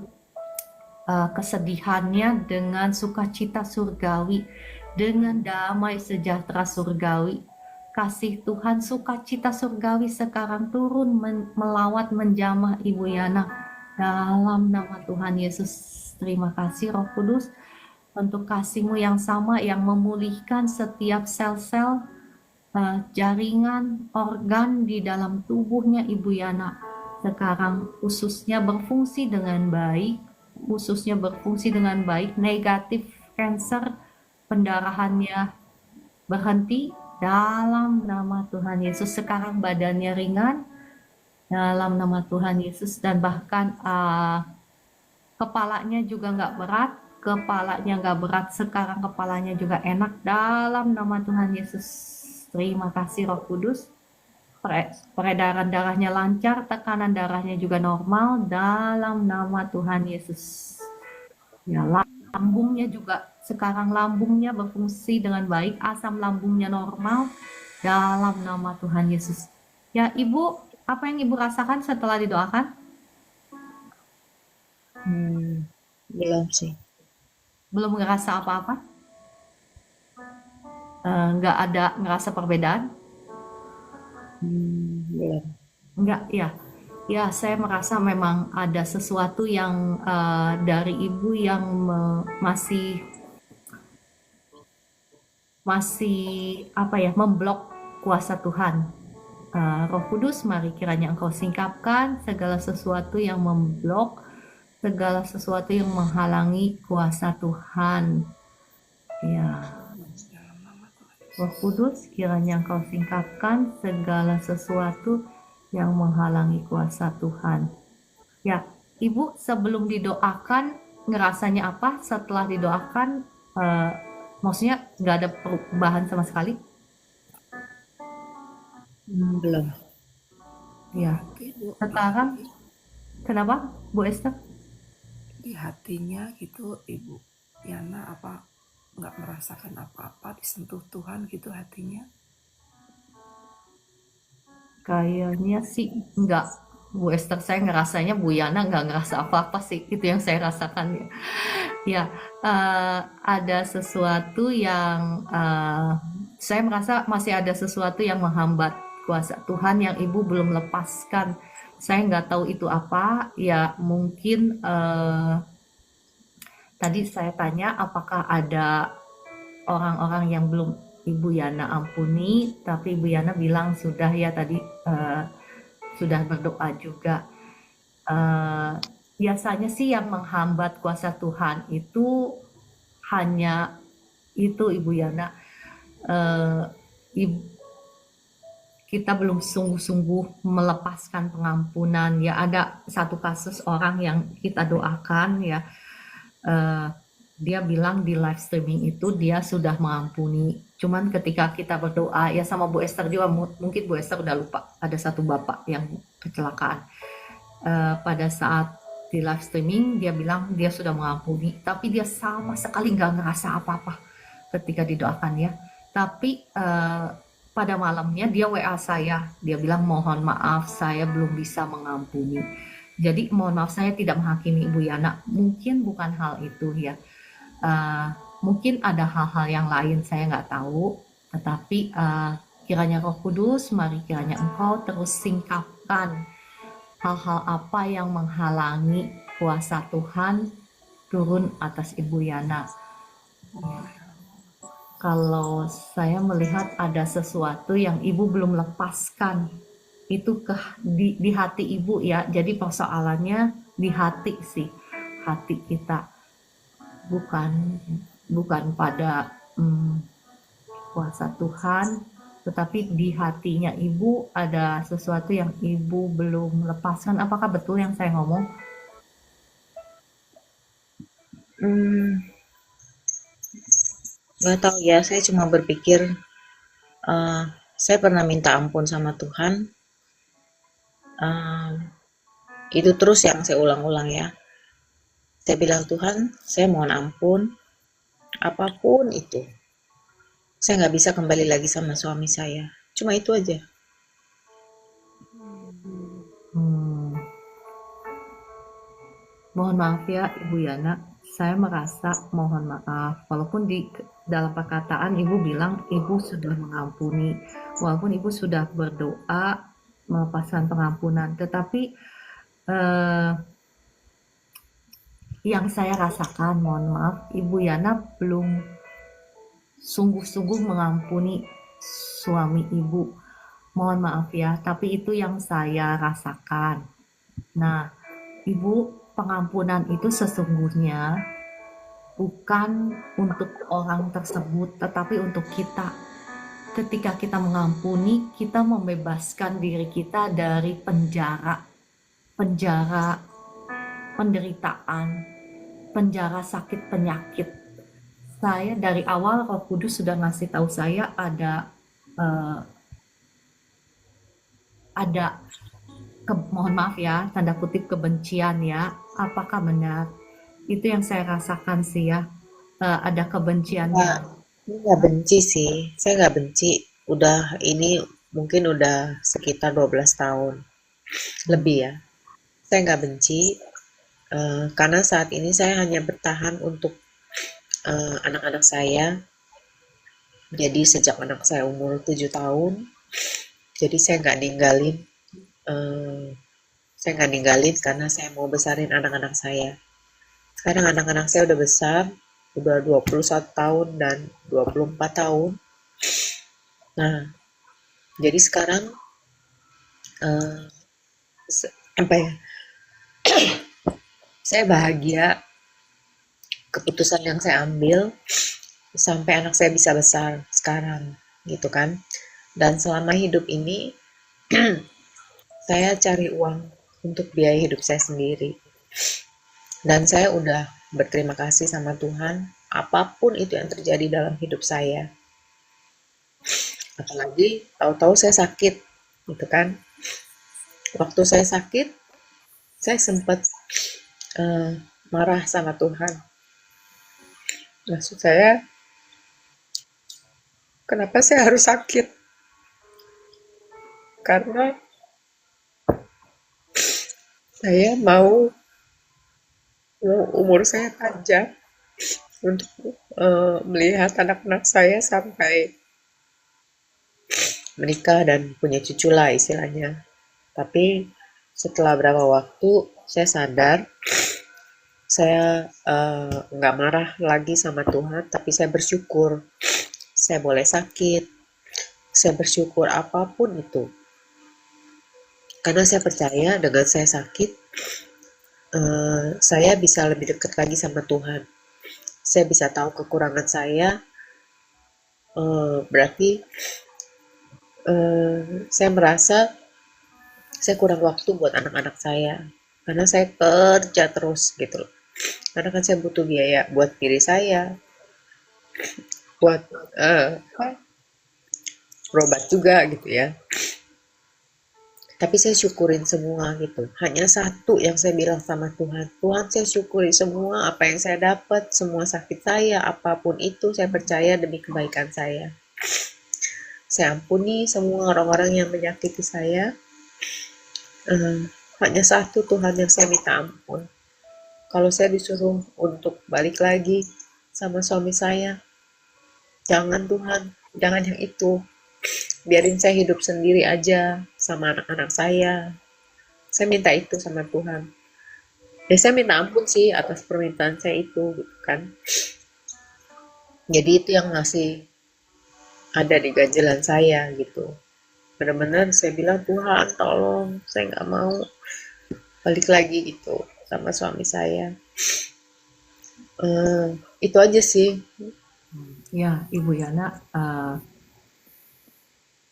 kesedihannya dengan sukacita surgawi, dengan damai sejahtera surgawi. Kasih Tuhan, sukacita surgawi sekarang turun melawat menjamah Ibu Yana dalam nama Tuhan Yesus. Terima kasih Roh Kudus untuk kasih-Mu yang sama yang memulihkan setiap sel-sel, jaringan, organ di dalam tubuhnya Ibu Yana. Sekarang ususnya berfungsi dengan baik, negatif kanker, pendarahannya berhenti dalam nama Tuhan Yesus. Sekarang badannya ringan dalam nama Tuhan Yesus, dan bahkan kepalanya juga nggak berat, sekarang kepalanya juga enak dalam nama Tuhan Yesus. Terima kasih Roh Kudus. Peredaran darahnya lancar, tekanan darahnya juga normal dalam nama Tuhan Yesus. Ya, lambungnya juga sekarang lambungnya berfungsi dengan baik, asam lambungnya normal, dalam nama Tuhan Yesus. Ya, Ibu, apa yang Ibu rasakan setelah didoakan? Belum sih. Belum ngerasa apa-apa? Nggak ada ngerasa perbedaan? Belum. Enggak, ya. Ya, saya merasa memang ada sesuatu yang dari Ibu yang masih apa ya, memblok kuasa Tuhan. Roh Kudus, mari kiranya Engkau singkapkan segala sesuatu yang memblok, segala sesuatu yang menghalangi kuasa Tuhan. Ya, Roh Kudus, kiranya Engkau singkapkan segala sesuatu yang menghalangi kuasa Tuhan. Ya, Ibu sebelum didoakan ngerasanya apa? Setelah didoakan, maksudnya nggak ada perubahan sama sekali? Belum. Ya, Ibu, sekarang kenapa, Bu Esther? di hatinya gitu Ibu Yana apa nggak merasakan apa-apa, disentuh Tuhan gitu hatinya? Kayaknya sih enggak, Bu Esther. Saya ngerasanya Bu Yana nggak ngerasa apa-apa sih, itu yang saya rasakan ya. Ya, ada sesuatu yang saya merasa masih ada sesuatu yang menghambat kuasa Tuhan yang Ibu belum lepaskan. Saya nggak tahu itu apa. Ya, mungkin tadi saya tanya apakah ada orang-orang yang belum Ibu Yana ampuni, tapi Ibu Yana bilang sudah ya tadi, sudah berdoa juga. Biasanya sih yang menghambat kuasa Tuhan itu hanya itu, Ibu Yana, kita belum sungguh-sungguh melepaskan pengampunan. Ya, ada satu kasus orang yang kita doakan ya, dia bilang di live streaming itu dia sudah mengampuni. Cuman ketika kita berdoa ya sama Bu Esther juga, mungkin Bu Esther udah lupa, ada satu bapak yang kecelakaan. Pada saat di live streaming dia bilang dia sudah mengampuni, tapi dia sama sekali nggak ngerasa apa-apa ketika didoakan ya. Tapi pada malamnya dia WA saya, dia bilang mohon maaf saya belum bisa mengampuni. Jadi mohon maaf saya tidak menghakimi Ibu Yana, mungkin bukan hal itu ya. Mungkin ada hal-hal yang lain saya nggak tahu, tetapi kiranya Roh Kudus, mari kiranya Engkau terus singkapkan hal-hal apa yang menghalangi kuasa Tuhan turun atas Ibu Yana. Kalau saya melihat ada sesuatu yang Ibu belum lepaskan, itu di hati Ibu ya. Jadi persoalannya di hati sih, hati kita, bukan pada kuasa Tuhan, tetapi di hatinya Ibu ada sesuatu yang Ibu belum lepaskan. Apakah betul yang saya ngomong? Nggak tahu ya, saya cuma berpikir saya pernah minta ampun sama Tuhan. Itu terus yang saya ulang-ulang ya. Saya bilang, Tuhan, saya mohon ampun, apapun itu. Saya nggak bisa kembali lagi sama suami saya. Cuma itu aja. Mohon maaf ya Ibu Yana, saya merasa mohon maaf. Walaupun di dalam perkataan Ibu bilang Ibu sudah mengampuni, walaupun Ibu sudah berdoa melepaskan pengampunan, tetapi yang saya rasakan, mohon maaf, Ibu Yana belum sungguh-sungguh mengampuni suami Ibu. Mohon maaf ya, tapi itu yang saya rasakan. Nah, Ibu, pengampunan itu sesungguhnya bukan untuk orang tersebut, tetapi untuk kita. Ketika kita mengampuni, kita membebaskan diri kita dari penjara penderitaan, penjara sakit penyakit. Saya dari awal Roh Kudus sudah ngasih tahu saya ada mohon maaf ya, tanda kutip kebencian ya. Apakah benar? Itu yang saya rasakan sih ya. ada kebenciannya? Nggak benci sih, saya nggak benci. Udah ini mungkin udah sekitar 12 tahun lebih ya. Saya nggak benci, karena saat ini saya hanya bertahan untuk anak-anak saya. Jadi sejak anak saya umur 7 tahun, jadi eh, saya nggak ninggalin karena saya mau besarin anak-anak saya. Sekarang anak-anak saya udah besar, udah 21 tahun dan 24 tahun. Nah, jadi sekarang eh, apa ya? Saya bahagia keputusan yang saya ambil sampai anak saya bisa besar sekarang, gitu kan. Dan selama hidup ini saya cari uang untuk biaya hidup saya sendiri. Dan saya udah berterima kasih sama Tuhan apapun itu yang terjadi dalam hidup saya. Apalagi tahu-tahu saya sakit, gitu kan. Waktu saya sakit, saya sempat eh, marah sama Tuhan. Maksud saya, kenapa saya harus sakit? Karena saya mau umur saya panjang untuk melihat anak-anak saya sampai menikah dan punya cucu lah istilahnya. Tapi setelah berapa waktu saya sadar saya nggak marah lagi sama Tuhan, tapi saya bersyukur. Saya boleh sakit, saya bersyukur apapun itu. Karena saya percaya dengan saya sakit, saya bisa lebih dekat lagi sama Tuhan. Saya bisa tahu kekurangan saya, berarti saya merasa saya kurang waktu buat anak-anak saya. Karena saya kerja terus gitu loh. Karena kan saya butuh biaya buat diri saya, buat berobat juga gitu ya. Tapi saya syukurin semua gitu. Hanya satu yang saya bilang sama Tuhan. Tuhan, saya syukuri semua apa yang saya dapat, semua sakit saya, apapun itu saya percaya demi kebaikan saya. Saya ampuni semua orang-orang yang menyakiti saya. Hanya satu Tuhan yang saya minta ampun. Kalau saya disuruh untuk balik lagi sama suami saya, jangan Tuhan, jangan yang itu. Biarin saya hidup sendiri aja sama anak-anak saya. Saya minta itu sama Tuhan. Ya saya minta ampun sih atas permintaan saya itu gitu kan. Jadi itu yang masih ada di ganjelan saya gitu. Benar-benar saya bilang, Tuhan tolong, saya nggak mau balik lagi gitu sama suami saya. Itu aja sih. Ya, Ibu Yana,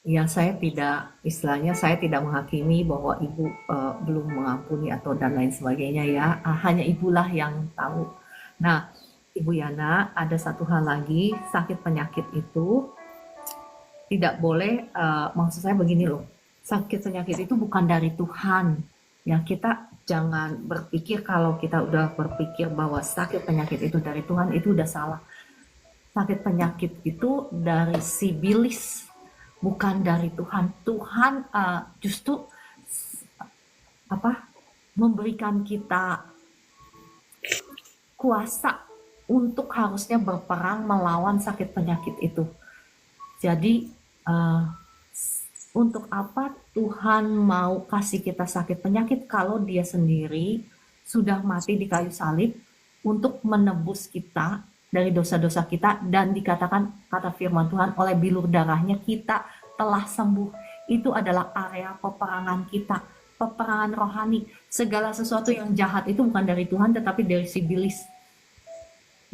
ya saya tidak, istilahnya saya tidak menghakimi bahwa Ibu belum mengampuni atau dan lain sebagainya ya. Hanya Ibulah yang tahu. Nah, Ibu Yana, ada satu hal lagi, sakit penyakit itu tidak boleh, maksud saya begini loh, sakit penyakit itu bukan dari Tuhan. Ya, kita jangan berpikir kalau kita udah berpikir bahwa sakit penyakit itu dari Tuhan, itu udah salah. Sakit penyakit itu dari sibilis, bukan dari Tuhan. Tuhan justru memberikan kita kuasa untuk harusnya berperang melawan sakit penyakit itu. Jadi untuk apa Tuhan mau kasih kita sakit penyakit kalau Dia sendiri sudah mati di kayu salib untuk menebus kita dari dosa-dosa kita, dan dikatakan kata firman Tuhan, oleh bilur darahnya kita telah sembuh. Itu adalah area peperangan kita, peperangan rohani. Segala sesuatu yang jahat itu bukan dari Tuhan tetapi dari sibilis.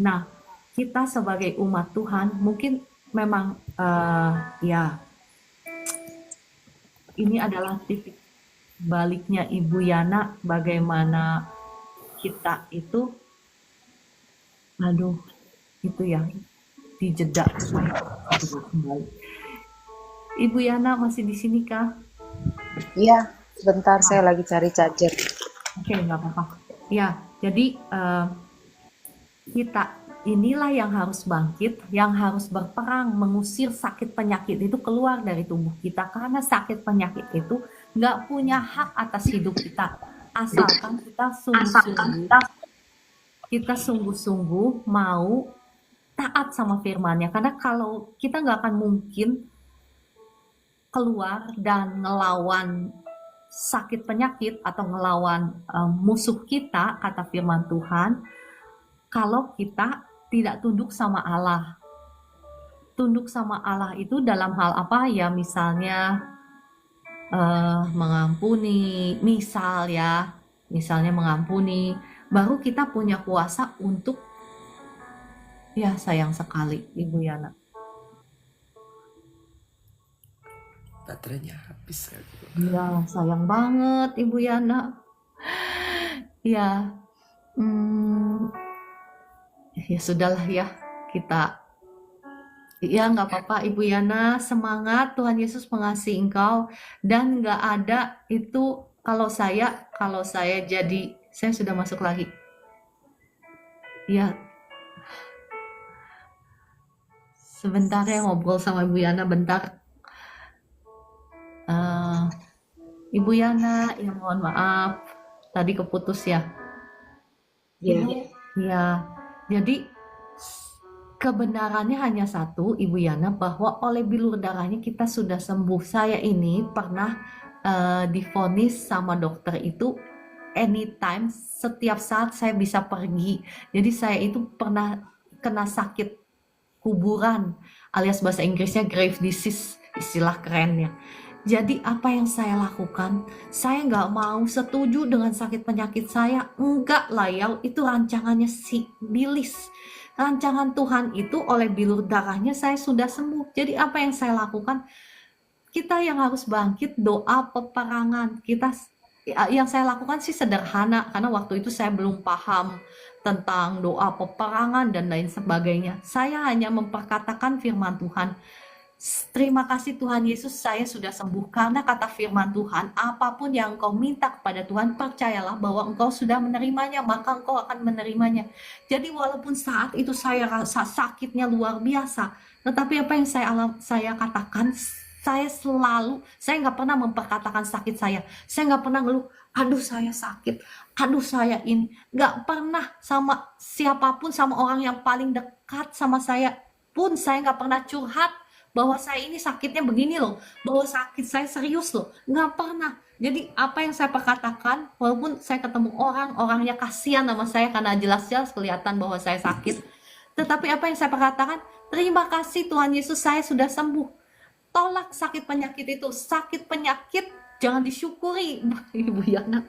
Nah, kita sebagai umat Tuhan mungkin memang ya ini adalah titik baliknya Ibu Yana, bagaimana kita itu itu ya dijeda supaya kembali. Ibu Yana masih di sini kah? Iya, sebentar saya lagi cari charger. Oke, nggak apa-apa. Ya, jadi kita inilah yang harus bangkit, yang harus berperang mengusir sakit penyakit itu keluar dari tubuh kita, karena sakit penyakit itu nggak punya hak atas hidup kita, asalkan kita sungguh-sungguh mau taat sama firman-Nya. Karena kalau kita nggak akan mungkin keluar dan ngelawan sakit penyakit atau ngelawan musuh kita, kata firman Tuhan, kalau kita tidak tunduk sama Allah. Tunduk sama Allah itu dalam hal apa ya, misalnya mengampuni, misalnya mengampuni, baru kita punya kuasa untuk, ya sayang sekali Ibu Yana. Baterainya habis kayak gitu. Ya sayang banget Ibu Yana. Ya, ya sudahlah ya, kita, ya nggak apa-apa Ibu Yana, semangat, Tuhan Yesus mengasihi engkau, dan nggak ada itu kalau saya jadi, saya sudah masuk lagi. Ya, sebentar ya ngobrol sama Ibu Yana bentar. Ibu Yana, ya mohon maaf, tadi keputus ya. Iya. Ya, jadi kebenarannya hanya satu, Ibu Yana, bahwa oleh bilur darahnya kita sudah sembuh. Saya ini pernah divonis sama dokter itu anytime, setiap saat saya bisa pergi. Jadi saya itu pernah kena sakit kuburan, alias bahasa Inggrisnya grave disease, istilah kerennya. Jadi apa yang saya lakukan? Saya nggak mau setuju dengan sakit penyakit saya. Enggak lah ya, itu rancangannya si Bilis. Rancangan Tuhan itu oleh bilur darahnya saya sudah sembuh. Jadi apa yang saya lakukan? Kita yang harus bangkit, doa peperangan. Yang saya lakukan sih sederhana, karena waktu itu saya belum paham tentang doa peperangan dan lain sebagainya. Saya hanya memperkatakan firman Tuhan. Terima kasih Tuhan Yesus, saya sudah sembuh, karena kata firman Tuhan, apapun yang engkau minta kepada Tuhan, percayalah bahwa engkau sudah menerimanya, maka engkau akan menerimanya. Jadi walaupun saat itu saya rasa sakitnya luar biasa, tetapi apa yang saya katakan, saya nggak pernah memperkatakan sakit saya nggak pernah ngeluh, aduh saya sakit, aduh saya ini, nggak pernah. Sama siapapun, sama orang yang paling dekat sama saya pun saya nggak pernah curhat bahwa saya ini sakitnya begini loh, bahwa sakit saya serius loh, nggak pernah. Jadi apa yang saya perkatakan, walaupun saya ketemu orangnya kasihan sama saya karena jelas-jelas kelihatan bahwa saya sakit, tetapi apa yang saya perkatakan, terima kasih Tuhan Yesus, saya sudah sembuh. Tolak sakit penyakit itu. Sakit penyakit jangan disyukuri, Ibu Yana.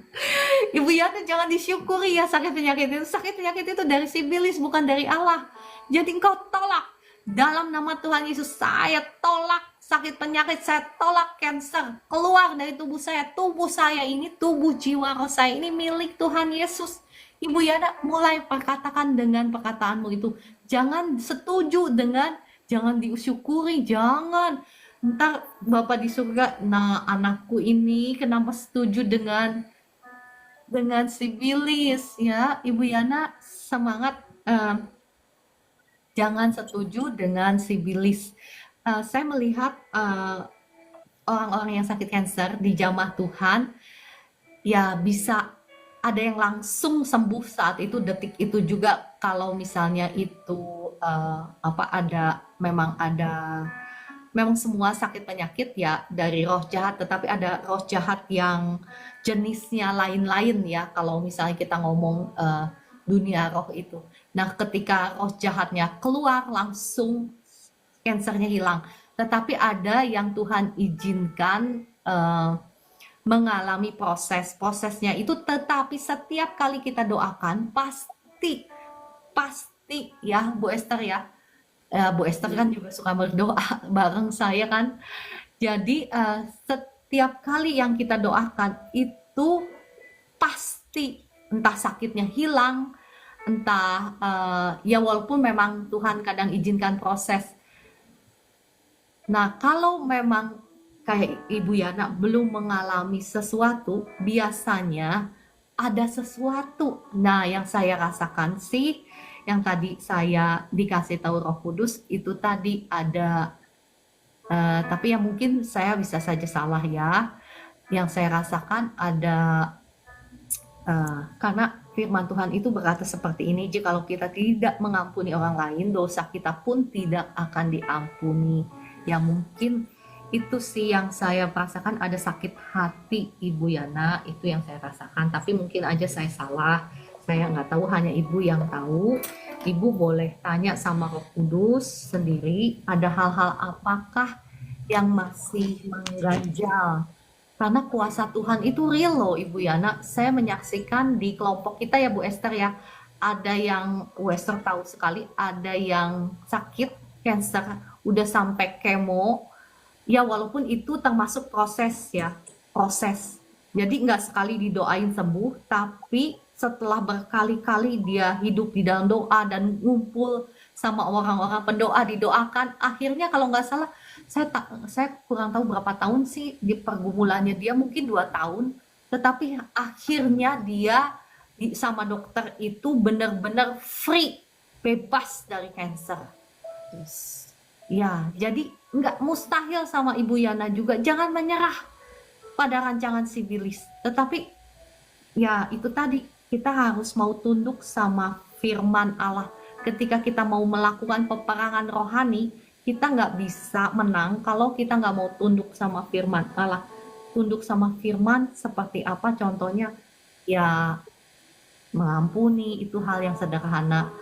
Ibu Yana, jangan disyukuri ya sakit penyakit itu. Sakit penyakit itu dari si Bilis, bukan dari Allah. Jadi engkau tolak. Dalam nama Tuhan Yesus, saya tolak sakit penyakit, saya tolak cancer. Keluar dari tubuh saya. Tubuh saya ini, tubuh jiwa roh saya ini milik Tuhan Yesus. Ibu Yana, mulai perkatakan dengan perkataanmu itu. Jangan setuju dengan, jangan disyukuri, jangan. Ntar Bapak di surga, nah anakku ini kenapa setuju dengan si Bilis ya. Ibu Yana, semangat, jangan setuju dengan si Bilis. Saya melihat orang-orang yang sakit kanker di jamaah Tuhan, ya bisa ada yang langsung sembuh saat itu, detik itu juga. Kalau misalnya itu memang semua sakit penyakit ya dari roh jahat, tetapi ada roh jahat yang jenisnya lain-lain ya, kalau misalnya kita ngomong dunia roh itu. Nah, ketika roh jahatnya keluar, langsung kansernya hilang. Tetapi ada yang Tuhan izinkan mengalami prosesnya itu, tetapi setiap kali kita doakan, pasti ya Bu Esther ya. Bu Esther kan juga suka berdoa bareng saya kan. Jadi setiap kali yang kita doakan itu pasti entah sakitnya hilang, entah ya walaupun memang Tuhan kadang izinkan proses. Nah, kalau memang kayak Ibu Yana belum mengalami sesuatu, biasanya ada sesuatu. Nah, yang saya rasakan sih yang tadi saya dikasih tahu Roh Kudus itu tadi ada, tapi ya mungkin saya bisa saja salah ya. Yang saya rasakan ada, karena firman Tuhan itu berkata seperti ini, jikalau kita tidak mengampuni orang lain, dosa kita pun tidak akan diampuni. Ya mungkin itu sih yang saya rasakan, ada sakit hati Ibu Yana, itu yang saya rasakan. Tapi mungkin aja saya salah, saya nggak tahu, hanya Ibu yang tahu. Ibu boleh tanya sama Roh Kudus sendiri, ada hal-hal apakah yang masih mengganjal. Karena kuasa Tuhan itu real loh Ibu Yana. Saya menyaksikan di kelompok kita ya Bu Esther ya. Ada yang Bu Esther tahu sekali, ada yang sakit cancer, udah sampai kemo. Ya walaupun itu termasuk proses ya, proses. Jadi nggak sekali didoain sembuh, tapi setelah berkali-kali dia hidup di dalam doa dan ngumpul sama orang-orang pendoa, didoakan, akhirnya kalau nggak salah saya kurang tahu berapa tahun sih di pergumulannya dia, mungkin 2 tahun, tetapi akhirnya dia sama dokter itu benar-benar free, bebas dari cancer. Yes. Ya, jadi nggak mustahil sama Ibu Yana juga. Jangan menyerah pada rancangan si Bilis. Tetapi ya itu tadi, kita harus mau tunduk sama firman Allah. Ketika kita mau melakukan peperangan rohani, kita nggak bisa menang kalau kita nggak mau tunduk sama firman Allah. Tunduk sama firman seperti apa contohnya? Ya mengampuni, itu hal yang sederhana.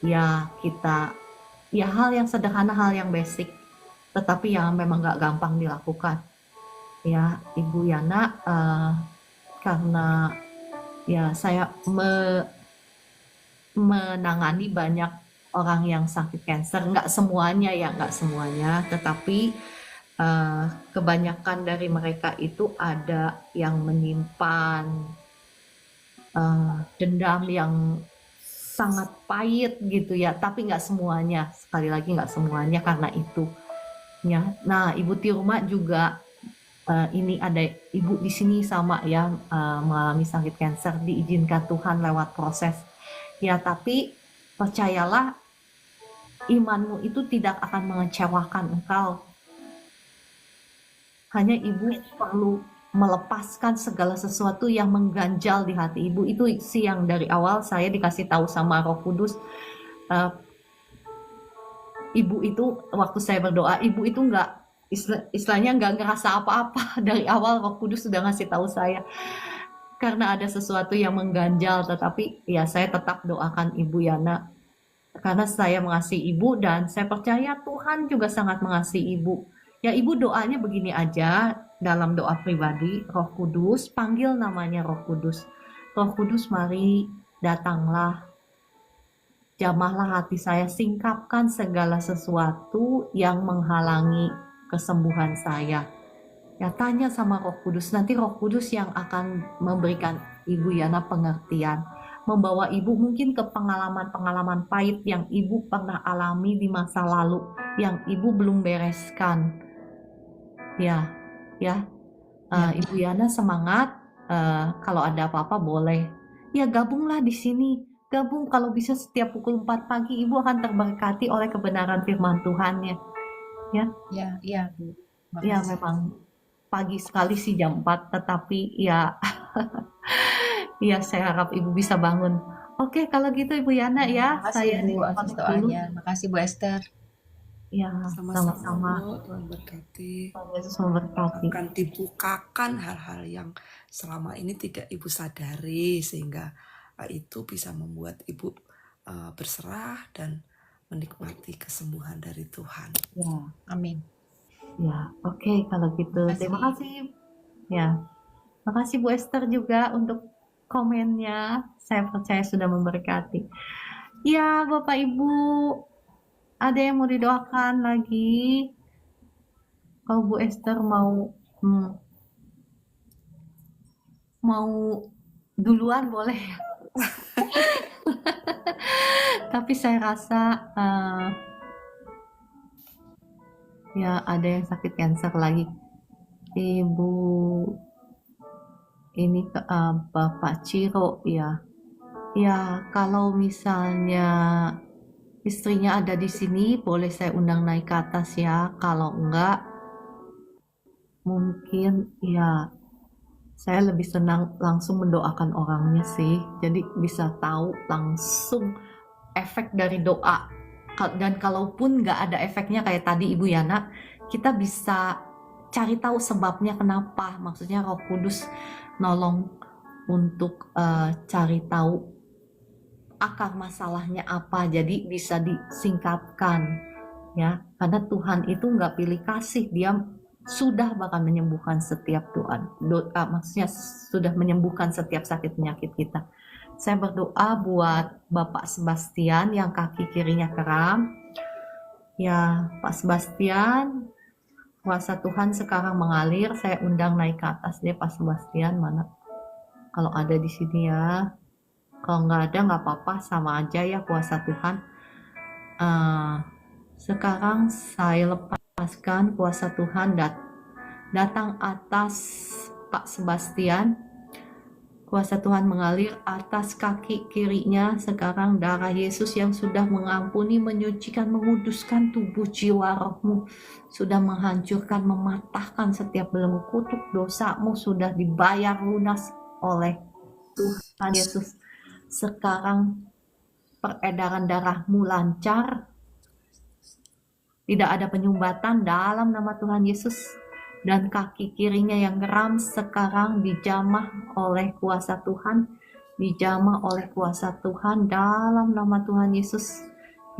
Ya kita, ya hal yang sederhana, hal yang basic. Tetapi yang memang nggak gampang dilakukan. Ya Ibu Yana, karena ya saya menangani banyak orang yang sakit cancer, nggak semuanya ya, nggak semuanya, tetapi kebanyakan dari mereka itu ada yang menyimpan dendam yang sangat pahit gitu ya, tapi nggak semuanya, sekali lagi nggak semuanya karena itu ya. Nah Ibu Tirma juga ini ada ibu di sini sama ya, mengalami sakit cancer, diizinkan Tuhan lewat proses ya, tapi percayalah, imanmu itu tidak akan mengecewakan engkau. Hanya ibu perlu melepaskan segala sesuatu yang mengganjal di hati ibu. Itu sih yang dari awal saya dikasih tahu sama Roh Kudus. Ibu itu waktu saya berdoa, ibu itu nggak, istilahnya nggak ngerasa apa-apa. Dari awal Roh Kudus sudah ngasih tahu saya, karena ada sesuatu yang mengganjal, tetapi ya saya tetap doakan Ibu Yana karena saya mengasihi Ibu dan saya percaya Tuhan juga sangat mengasihi Ibu. Ya Ibu doanya begini aja dalam doa pribadi, Roh Kudus, panggil namanya Roh Kudus. Roh Kudus mari datanglah, jamahlah hati saya, singkapkan segala sesuatu yang menghalangi kesembuhan saya. Ya tanya sama Roh Kudus, nanti Roh Kudus yang akan memberikan Ibu Yana pengertian, membawa Ibu mungkin ke pengalaman-pengalaman pahit yang Ibu pernah alami di masa lalu, yang Ibu belum bereskan. Ya, ya, Ibu Yana semangat, kalau ada apa-apa boleh. Ya gabunglah di sini, gabung kalau bisa setiap pukul 4 pagi, Ibu akan terberkati oleh kebenaran firman Tuhan-Nya. Ya, Ya, Bu. ya Makasih. memang pagi sekali sih jam 4, tetapi ya ya saya harap Ibu bisa bangun. Oke, kalau gitu Ibu Yana ya, Makasih saya Bu atas pamit dulu. doanya. Makasih Bu Esther. Ya, Sama-sama sama-sama. Bu, Tuhan berkati. Tuhan Yesus memberkati. Akan dibukakan hal-hal yang selama ini tidak Ibu sadari, sehingga itu bisa membuat Ibu berserah dan menikmati kesembuhan dari Tuhan. Ya, Amin. ya, oke kalau gitu. Makasih. Terima kasih. Ya, makasih Bu Esther juga untuk komennya. Saya percaya sudah memberkati. Ya, Bapak Ibu, ada yang mau didoakan lagi? Kalau Bu Esther mau duluan boleh. Tapi saya rasa ya ada yang sakit cancer lagi. Ibu ini Bapak Ciro ya. Ya, kalau misalnya istrinya ada di sini, boleh saya undang naik ke atas ya. Kalau enggak, mungkin ya saya lebih senang langsung mendoakan orangnya sih. Jadi bisa tahu langsung efek dari doa. Dan kalaupun nggak ada efeknya kayak tadi Ibu Yana, kita bisa cari tahu sebabnya kenapa. Maksudnya Roh Kudus nolong untuk cari tahu akar masalahnya apa. Jadi bisa disingkatkan ya. Karena Tuhan itu nggak pilih kasih, Dia sudah bahkan menyembuhkan setiap doa, maksudnya sudah menyembuhkan setiap sakit penyakit kita. Saya berdoa buat Bapak Sebastian yang kaki kirinya kram. Ya, Pak Sebastian, kuasa Tuhan sekarang mengalir. Saya undang naik ke atas deh Pak Sebastian, mana? Kalau ada di sini ya. Kalau nggak ada nggak apa-apa, sama aja ya kuasa Tuhan. Sekarang saya lepaskan kuasa Tuhan datang atas Pak Sebastian. Kuasa Tuhan mengalir atas kaki kirinya. Sekarang darah Yesus yang sudah mengampuni, menyucikan, menguduskan tubuh jiwa rohmu. Sudah menghancurkan, mematahkan setiap belenggu kutuk dosamu. Sudah dibayar lunas oleh Tuhan Yesus. Sekarang peredaran darahmu lancar. Tidak ada penyumbatan dalam nama Tuhan Yesus. Dan kaki kirinya yang geram sekarang dijamah oleh kuasa Tuhan. Dijamah oleh kuasa Tuhan dalam nama Tuhan Yesus.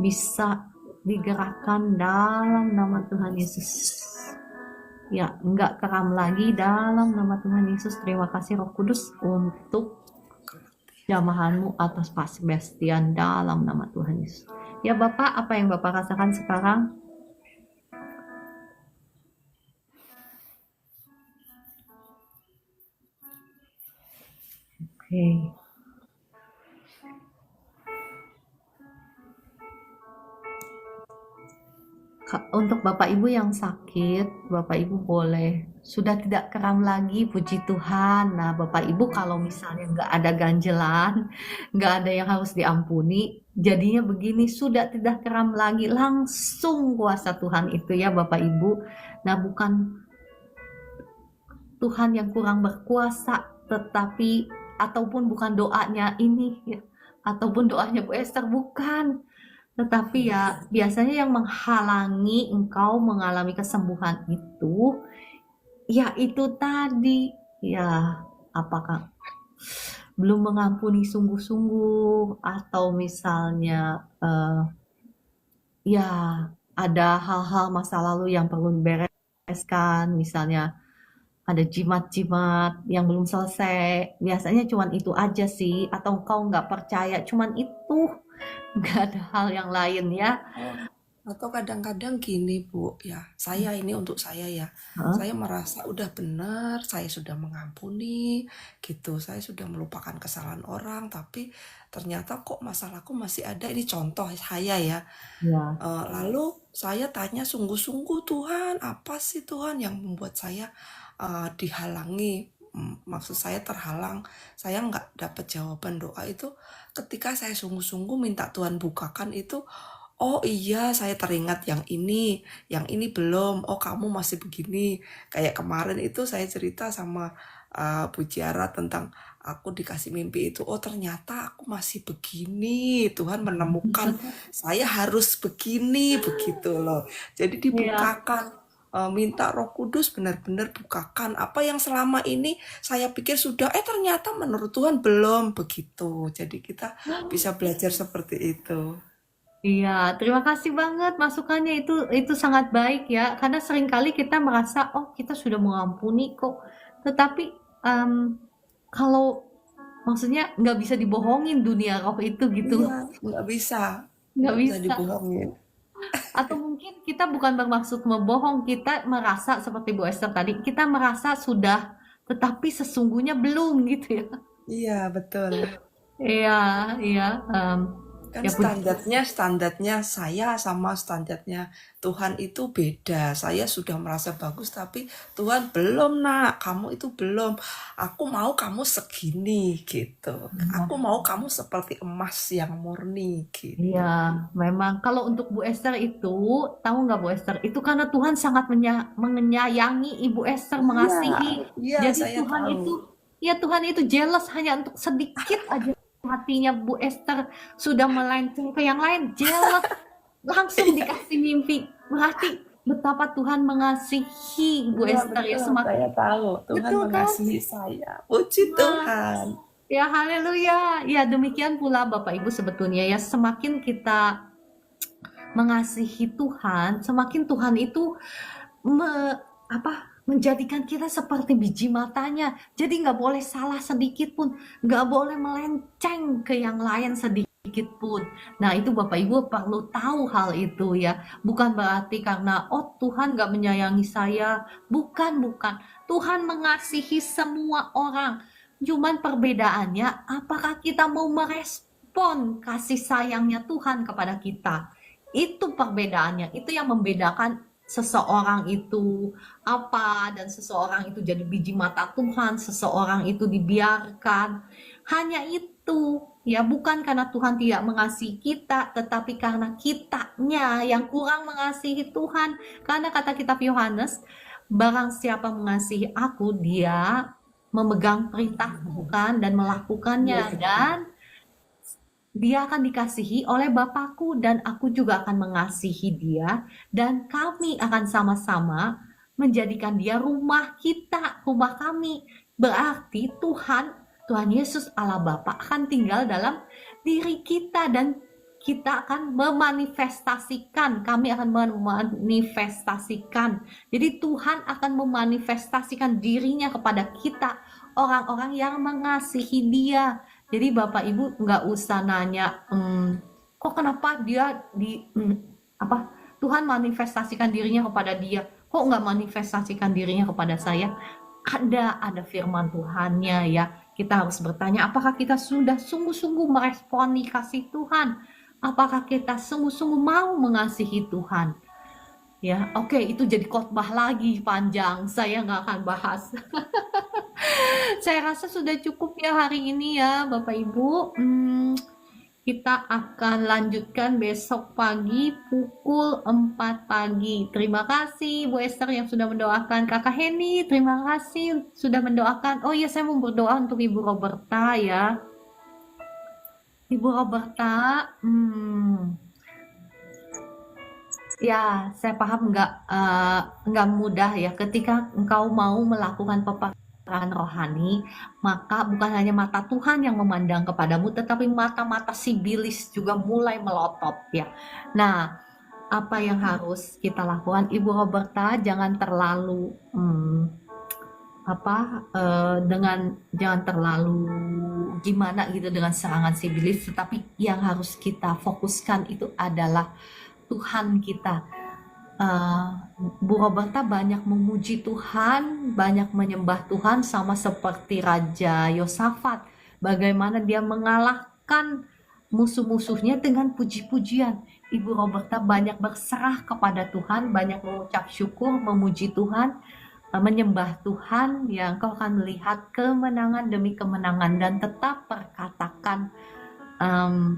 Bisa digerakkan dalam nama Tuhan Yesus. Ya, enggak keram lagi dalam nama Tuhan Yesus. Terima kasih Roh Kudus untuk jamahanmu atas Pak Sebastian dalam nama Tuhan Yesus. Ya Bapak, apa yang Bapak rasakan sekarang? Oke. Untuk Bapak Ibu yang sakit, Bapak Ibu boleh sudah tidak kram lagi, puji Tuhan. Nah, Bapak Ibu kalau misalnya nggak ada ganjelan, nggak ada yang harus diampuni, jadinya begini, sudah tidak kram lagi, langsung kuasa Tuhan itu ya Bapak Ibu. Nah, bukan Tuhan yang kurang berkuasa, tetapi ataupun bukan doanya ini ya, ataupun doanya Bu Esther, bukan. Tetapi ya biasanya yang menghalangi engkau mengalami kesembuhan itu, ya itu tadi, ya apakah belum mengampuni sungguh-sungguh, atau misalnya ya ada hal-hal masa lalu yang perlu dibereskan, misalnya ada jimat-jimat yang belum selesai. Biasanya cuman itu aja sih, atau kau nggak percaya cuman itu, nggak ada hal yang lain ya. Atau kadang-kadang gini Bu, ya saya ini untuk saya ya, saya merasa udah benar, saya sudah mengampuni gitu, saya sudah melupakan kesalahan orang, tapi ternyata kok masalahku masih ada. Ini contoh saya ya. Ya. Lalu saya tanya sungguh-sungguh, Tuhan apa sih Tuhan yang membuat saya dihalangi? Maksud saya terhalang, saya nggak dapat jawaban doa itu. Ketika saya sungguh-sungguh minta Tuhan bukakan itu, oh iya saya teringat yang ini belum, oh kamu masih begini. Kayak kemarin itu saya cerita sama Bu Ciara tentang aku dikasih mimpi itu, oh ternyata aku masih begini, Tuhan menemukan saya harus begini, begitu loh. Jadi dibukakan, minta Roh Kudus benar-benar bukakan apa yang selama ini saya pikir sudah, ternyata menurut Tuhan belum, begitu. Jadi kita bisa belajar seperti itu. Iya, terima kasih banget masukannya, itu sangat baik ya. Karena seringkali kita merasa oh kita sudah mengampuni kok, tetapi kalau maksudnya nggak bisa dibohongin dunia roh itu gitu, Iya, nggak bisa nggak bisa. dibohongin. Atau mungkin kita bukan bermaksud membohong, kita merasa seperti Bu Esther tadi, kita merasa sudah, tetapi sesungguhnya belum gitu ya. Iya, betul. Iya, iya. Kan Ya puji standarnya saya sama standarnya Tuhan itu beda. Saya sudah merasa bagus tapi Tuhan belum, nak. Kamu itu belum. Aku mau kamu segini gitu. Aku mau kamu seperti emas yang murni gitu. Iya, memang kalau untuk Bu Esther itu, tahu nggak Bu Esther? Itu karena Tuhan sangat menyayangi Ibu Esther, Iya, mengasihi. iya Jadi saya tahu. Tuhan itu jealous hanya untuk sedikit aja hatinya Bu Esther sudah melenceng ke yang lain, jealous, langsung dikasih mimpi. Berarti betapa Tuhan mengasihi Bu Iya Esther ya, betul, semakin saya tahu. Tuhan betul kan? mengasihi saya. Puji Wah, Tuhan. ya haleluya. Ya demikian pula Bapak Ibu sebetulnya ya, semakin kita mengasihi Tuhan, semakin Tuhan itu menjadikan kita seperti biji matanya. Jadi nggak boleh salah sedikit pun, nggak boleh melenceng ke yang lain sedikit pun. Nah itu Bapak Ibu perlu tahu hal itu ya. Bukan berarti karena Tuhan nggak menyayangi saya. Bukan. Tuhan mengasihi semua orang. Cuman perbedaannya apakah kita mau merespon kasih sayangnya Tuhan kepada kita. Itu perbedaannya. Itu yang membedakan seseorang itu dan seseorang itu jadi biji mata Tuhan, seseorang itu dibiarkan. Hanya itu ya, bukan karena Tuhan tidak mengasihi kita, tetapi karena kitanya yang kurang mengasihi Tuhan. Karena kata kitab Yohanes, barang siapa mengasihi aku, dia memegang perintah Tuhan dan melakukannya, dan dia akan dikasihi oleh Bapakku, dan aku juga akan mengasihi dia, dan kami akan sama-sama menjadikan dia rumah kita, rumah kami. Berarti Tuhan Yesus Allah Bapa akan tinggal dalam diri kita, dan kita akan memanifestasikan, kami akan memanifestasikan. Jadi Tuhan akan memanifestasikan dirinya kepada kita, orang-orang yang mengasihi dia. Jadi Bapak Ibu nggak usah nanya, kok kenapa dia Tuhan manifestasikan dirinya kepada dia, kok nggak manifestasikan dirinya kepada saya? Ada firman Tuhannya ya. Kita harus bertanya, apakah kita sudah sungguh-sungguh meresponi kasih Tuhan? Apakah kita sungguh-sungguh mau mengasihi Tuhan? Ya, oke, itu jadi khotbah lagi panjang. Saya nggak akan bahas. Saya rasa sudah cukup ya hari ini ya Bapak Ibu. Kita akan lanjutkan besok pagi pukul 4 pagi. Terima kasih Bu Esther yang sudah mendoakan. Kakak Heni, terima kasih sudah mendoakan. Oh iya, saya mau berdoa untuk Ibu Roberta ya. Ibu Roberta, ya saya paham nggak mudah ya ketika engkau mau melakukan peperangan rohani, maka bukan hanya mata Tuhan yang memandang kepadamu, tetapi mata-mata si iblis juga mulai melotot ya. Nah, apa yang harus kita lakukan? Ibu Roberta jangan terlalu jangan terlalu gimana gitu dengan serangan si iblis, tetapi yang harus kita fokuskan itu adalah Tuhan kita. Bu Roberta banyak memuji Tuhan, banyak menyembah Tuhan, sama seperti Raja Yosafat. Bagaimana dia mengalahkan musuh-musuhnya dengan puji-pujian. Ibu Roberta banyak berserah kepada Tuhan, banyak mengucap syukur, memuji Tuhan, menyembah Tuhan, yang kau akan melihat kemenangan demi kemenangan, dan tetap perkatakan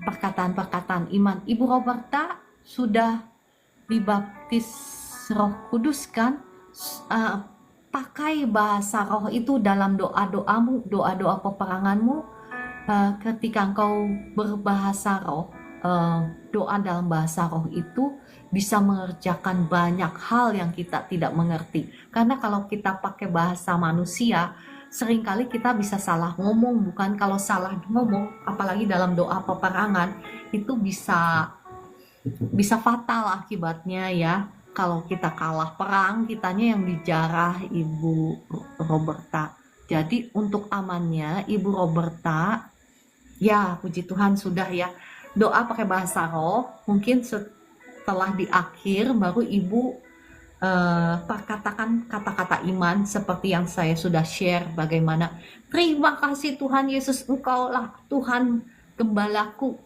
perkataan-perkataan iman. Ibu Roberta sudah dibaptis Roh Kudus kan? Pakai bahasa roh itu dalam doa-doamu, doa-doa peperanganmu. Ketika engkau berbahasa roh, doa dalam bahasa roh itu bisa mengerjakan banyak hal yang kita tidak mengerti. Karena kalau kita pakai bahasa manusia, seringkali kita bisa salah ngomong. Bukan, kalau salah ngomong, apalagi dalam doa peperangan, itu bisa fatal akibatnya ya. Kalau kita kalah perang, kitanya yang dijarah Ibu Roberta. Jadi untuk amannya Ibu Roberta, ya puji Tuhan sudah ya, doa pakai bahasa roh. Mungkin setelah di akhir baru Ibu perkatakan kata-kata iman seperti yang saya sudah share, bagaimana terima kasih Tuhan Yesus, Engkaulah Tuhan Gembalaku,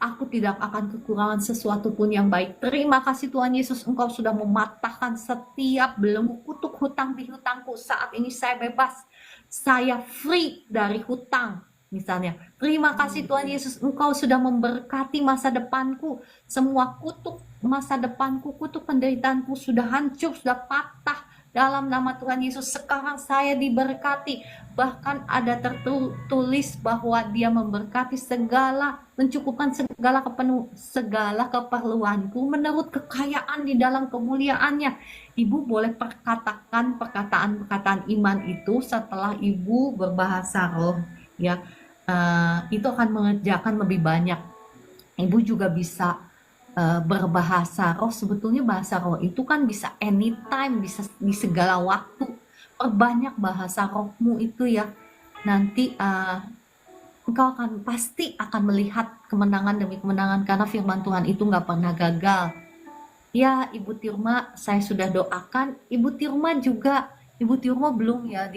aku tidak akan kekurangan sesuatu pun yang baik. Terima kasih Tuhan Yesus, Engkau sudah mematahkan setiap belenggu kutuk hutang di hutangku. Saat ini saya bebas, saya free dari hutang misalnya. Terima kasih Tuhan Yesus, Engkau sudah memberkati masa depanku. Semua kutuk masa depanku, kutuk penderitaanku sudah hancur, sudah patah dalam nama Tuhan Yesus. Sekarang saya diberkati. Bahkan ada tertulis bahwa Dia memberkati segala, mencukupkan segala keperluanku menurut kekayaan di dalam kemuliaannya. Ibu boleh perkatakan perkataan-perkataan iman itu setelah ibu berbahasa roh, ya. Itu akan mengerjakan lebih banyak. Ibu juga bisa berbahasa roh. Sebetulnya bahasa roh itu kan bisa anytime, bisa di segala waktu. Perbanyak bahasa rohmu itu ya. Nanti engkau pasti akan melihat kemenangan demi kemenangan, karena firman Tuhan itu nggak pernah gagal. Ya, Ibu Tirma, saya sudah doakan. Ibu Tirma belum ya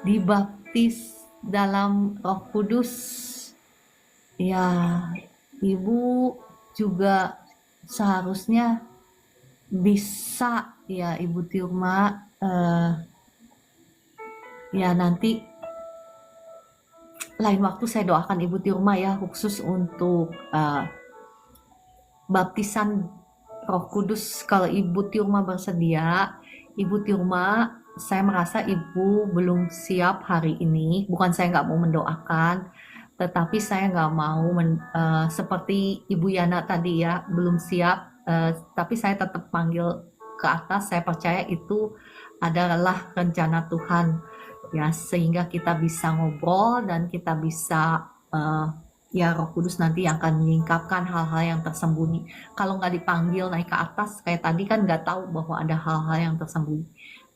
dibaptis dalam Roh Kudus. Ya, Ibu juga seharusnya bisa ya, Ibu Tirma. Ya, nanti lain waktu saya doakan Ibu Tirma ya, khusus untuk baptisan Roh Kudus. Kalau Ibu Tirma bersedia, Ibu Tirma, saya merasa Ibu belum siap hari ini. Bukan saya nggak mau mendoakan, tetapi saya nggak mau seperti Ibu Yana tadi ya, belum siap. Tapi saya tetap panggil ke atas. Saya percaya itu adalah rencana Tuhan ya, sehingga kita bisa ngobrol dan kita bisa ya, Roh Kudus nanti yang akan menyingkapkan hal-hal yang tersembunyi. Kalau nggak dipanggil naik ke atas kayak tadi kan nggak tahu bahwa ada hal-hal yang tersembunyi.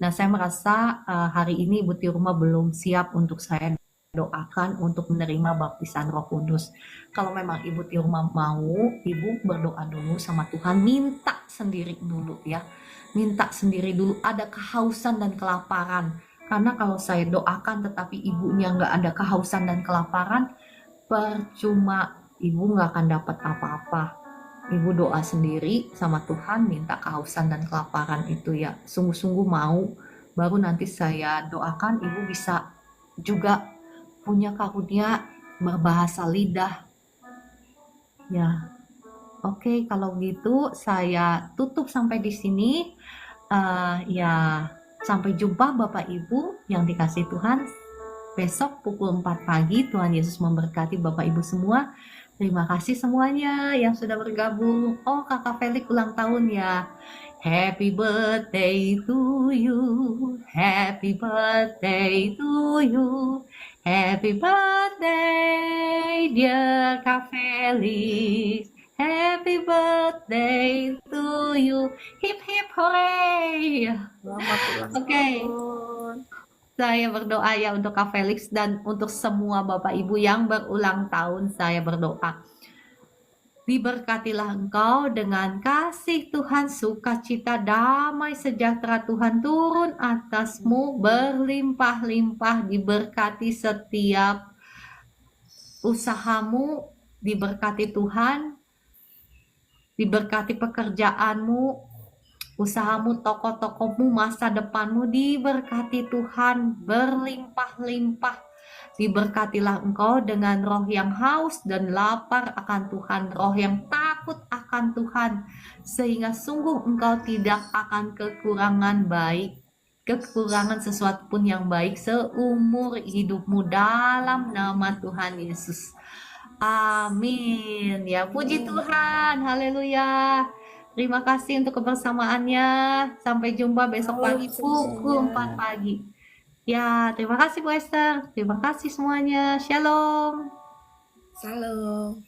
Nah, saya merasa hari ini Ibu Tirma belum siap untuk saya doakan untuk menerima baptisan Roh Kudus. Kalau memang Ibu Tirma mau, Ibu berdoa dulu sama Tuhan, minta sendiri dulu ya. Minta sendiri dulu, ada kehausan dan kelaparan. Karena kalau saya doakan tetapi ibunya nggak ada kehausan dan kelaparan, percuma, ibu nggak akan dapat apa-apa. Ibu doa sendiri sama Tuhan, minta kehausan dan kelaparan itu ya, sungguh-sungguh mau, baru nanti saya doakan ibu bisa juga punya karunia berbahasa lidah. Ya, oke, kalau gitu saya tutup sampai di sini. Ya, sampai jumpa Bapak Ibu yang dikasih Tuhan. Besok pukul 4 pagi, Tuhan Yesus memberkati Bapak Ibu semua. Terima kasih semuanya yang sudah bergabung. Oh, Kakak Felix ulang tahun ya. Happy birthday to you. Happy birthday to you. Happy birthday, dear Kak Felix. Happy birthday to you. Hip hip hooray. Selamat ulang Oke. tahun. Saya berdoa ya untuk Kak Felix dan untuk semua Bapak Ibu yang berulang tahun. Saya berdoa, diberkatilah engkau dengan kasih Tuhan, sukacita, damai, sejahtera Tuhan turun atasmu berlimpah-limpah. Diberkati setiap usahamu, diberkati Tuhan, diberkati pekerjaanmu, usahamu, toko-tokomu, masa depanmu diberkati Tuhan berlimpah-limpah. Diberkatilah engkau dengan roh yang haus dan lapar akan Tuhan, roh yang takut akan Tuhan, sehingga sungguh engkau tidak akan kekurangan sesuatu pun yang baik seumur hidupmu dalam nama Tuhan Yesus. Amin. Ya, puji Tuhan. Haleluya. Terima kasih untuk kebersamaannya. Sampai jumpa besok pagi pukul 4 pagi. Ya, terima kasih Bu Esther. Terima kasih semuanya. Shalom. Salam.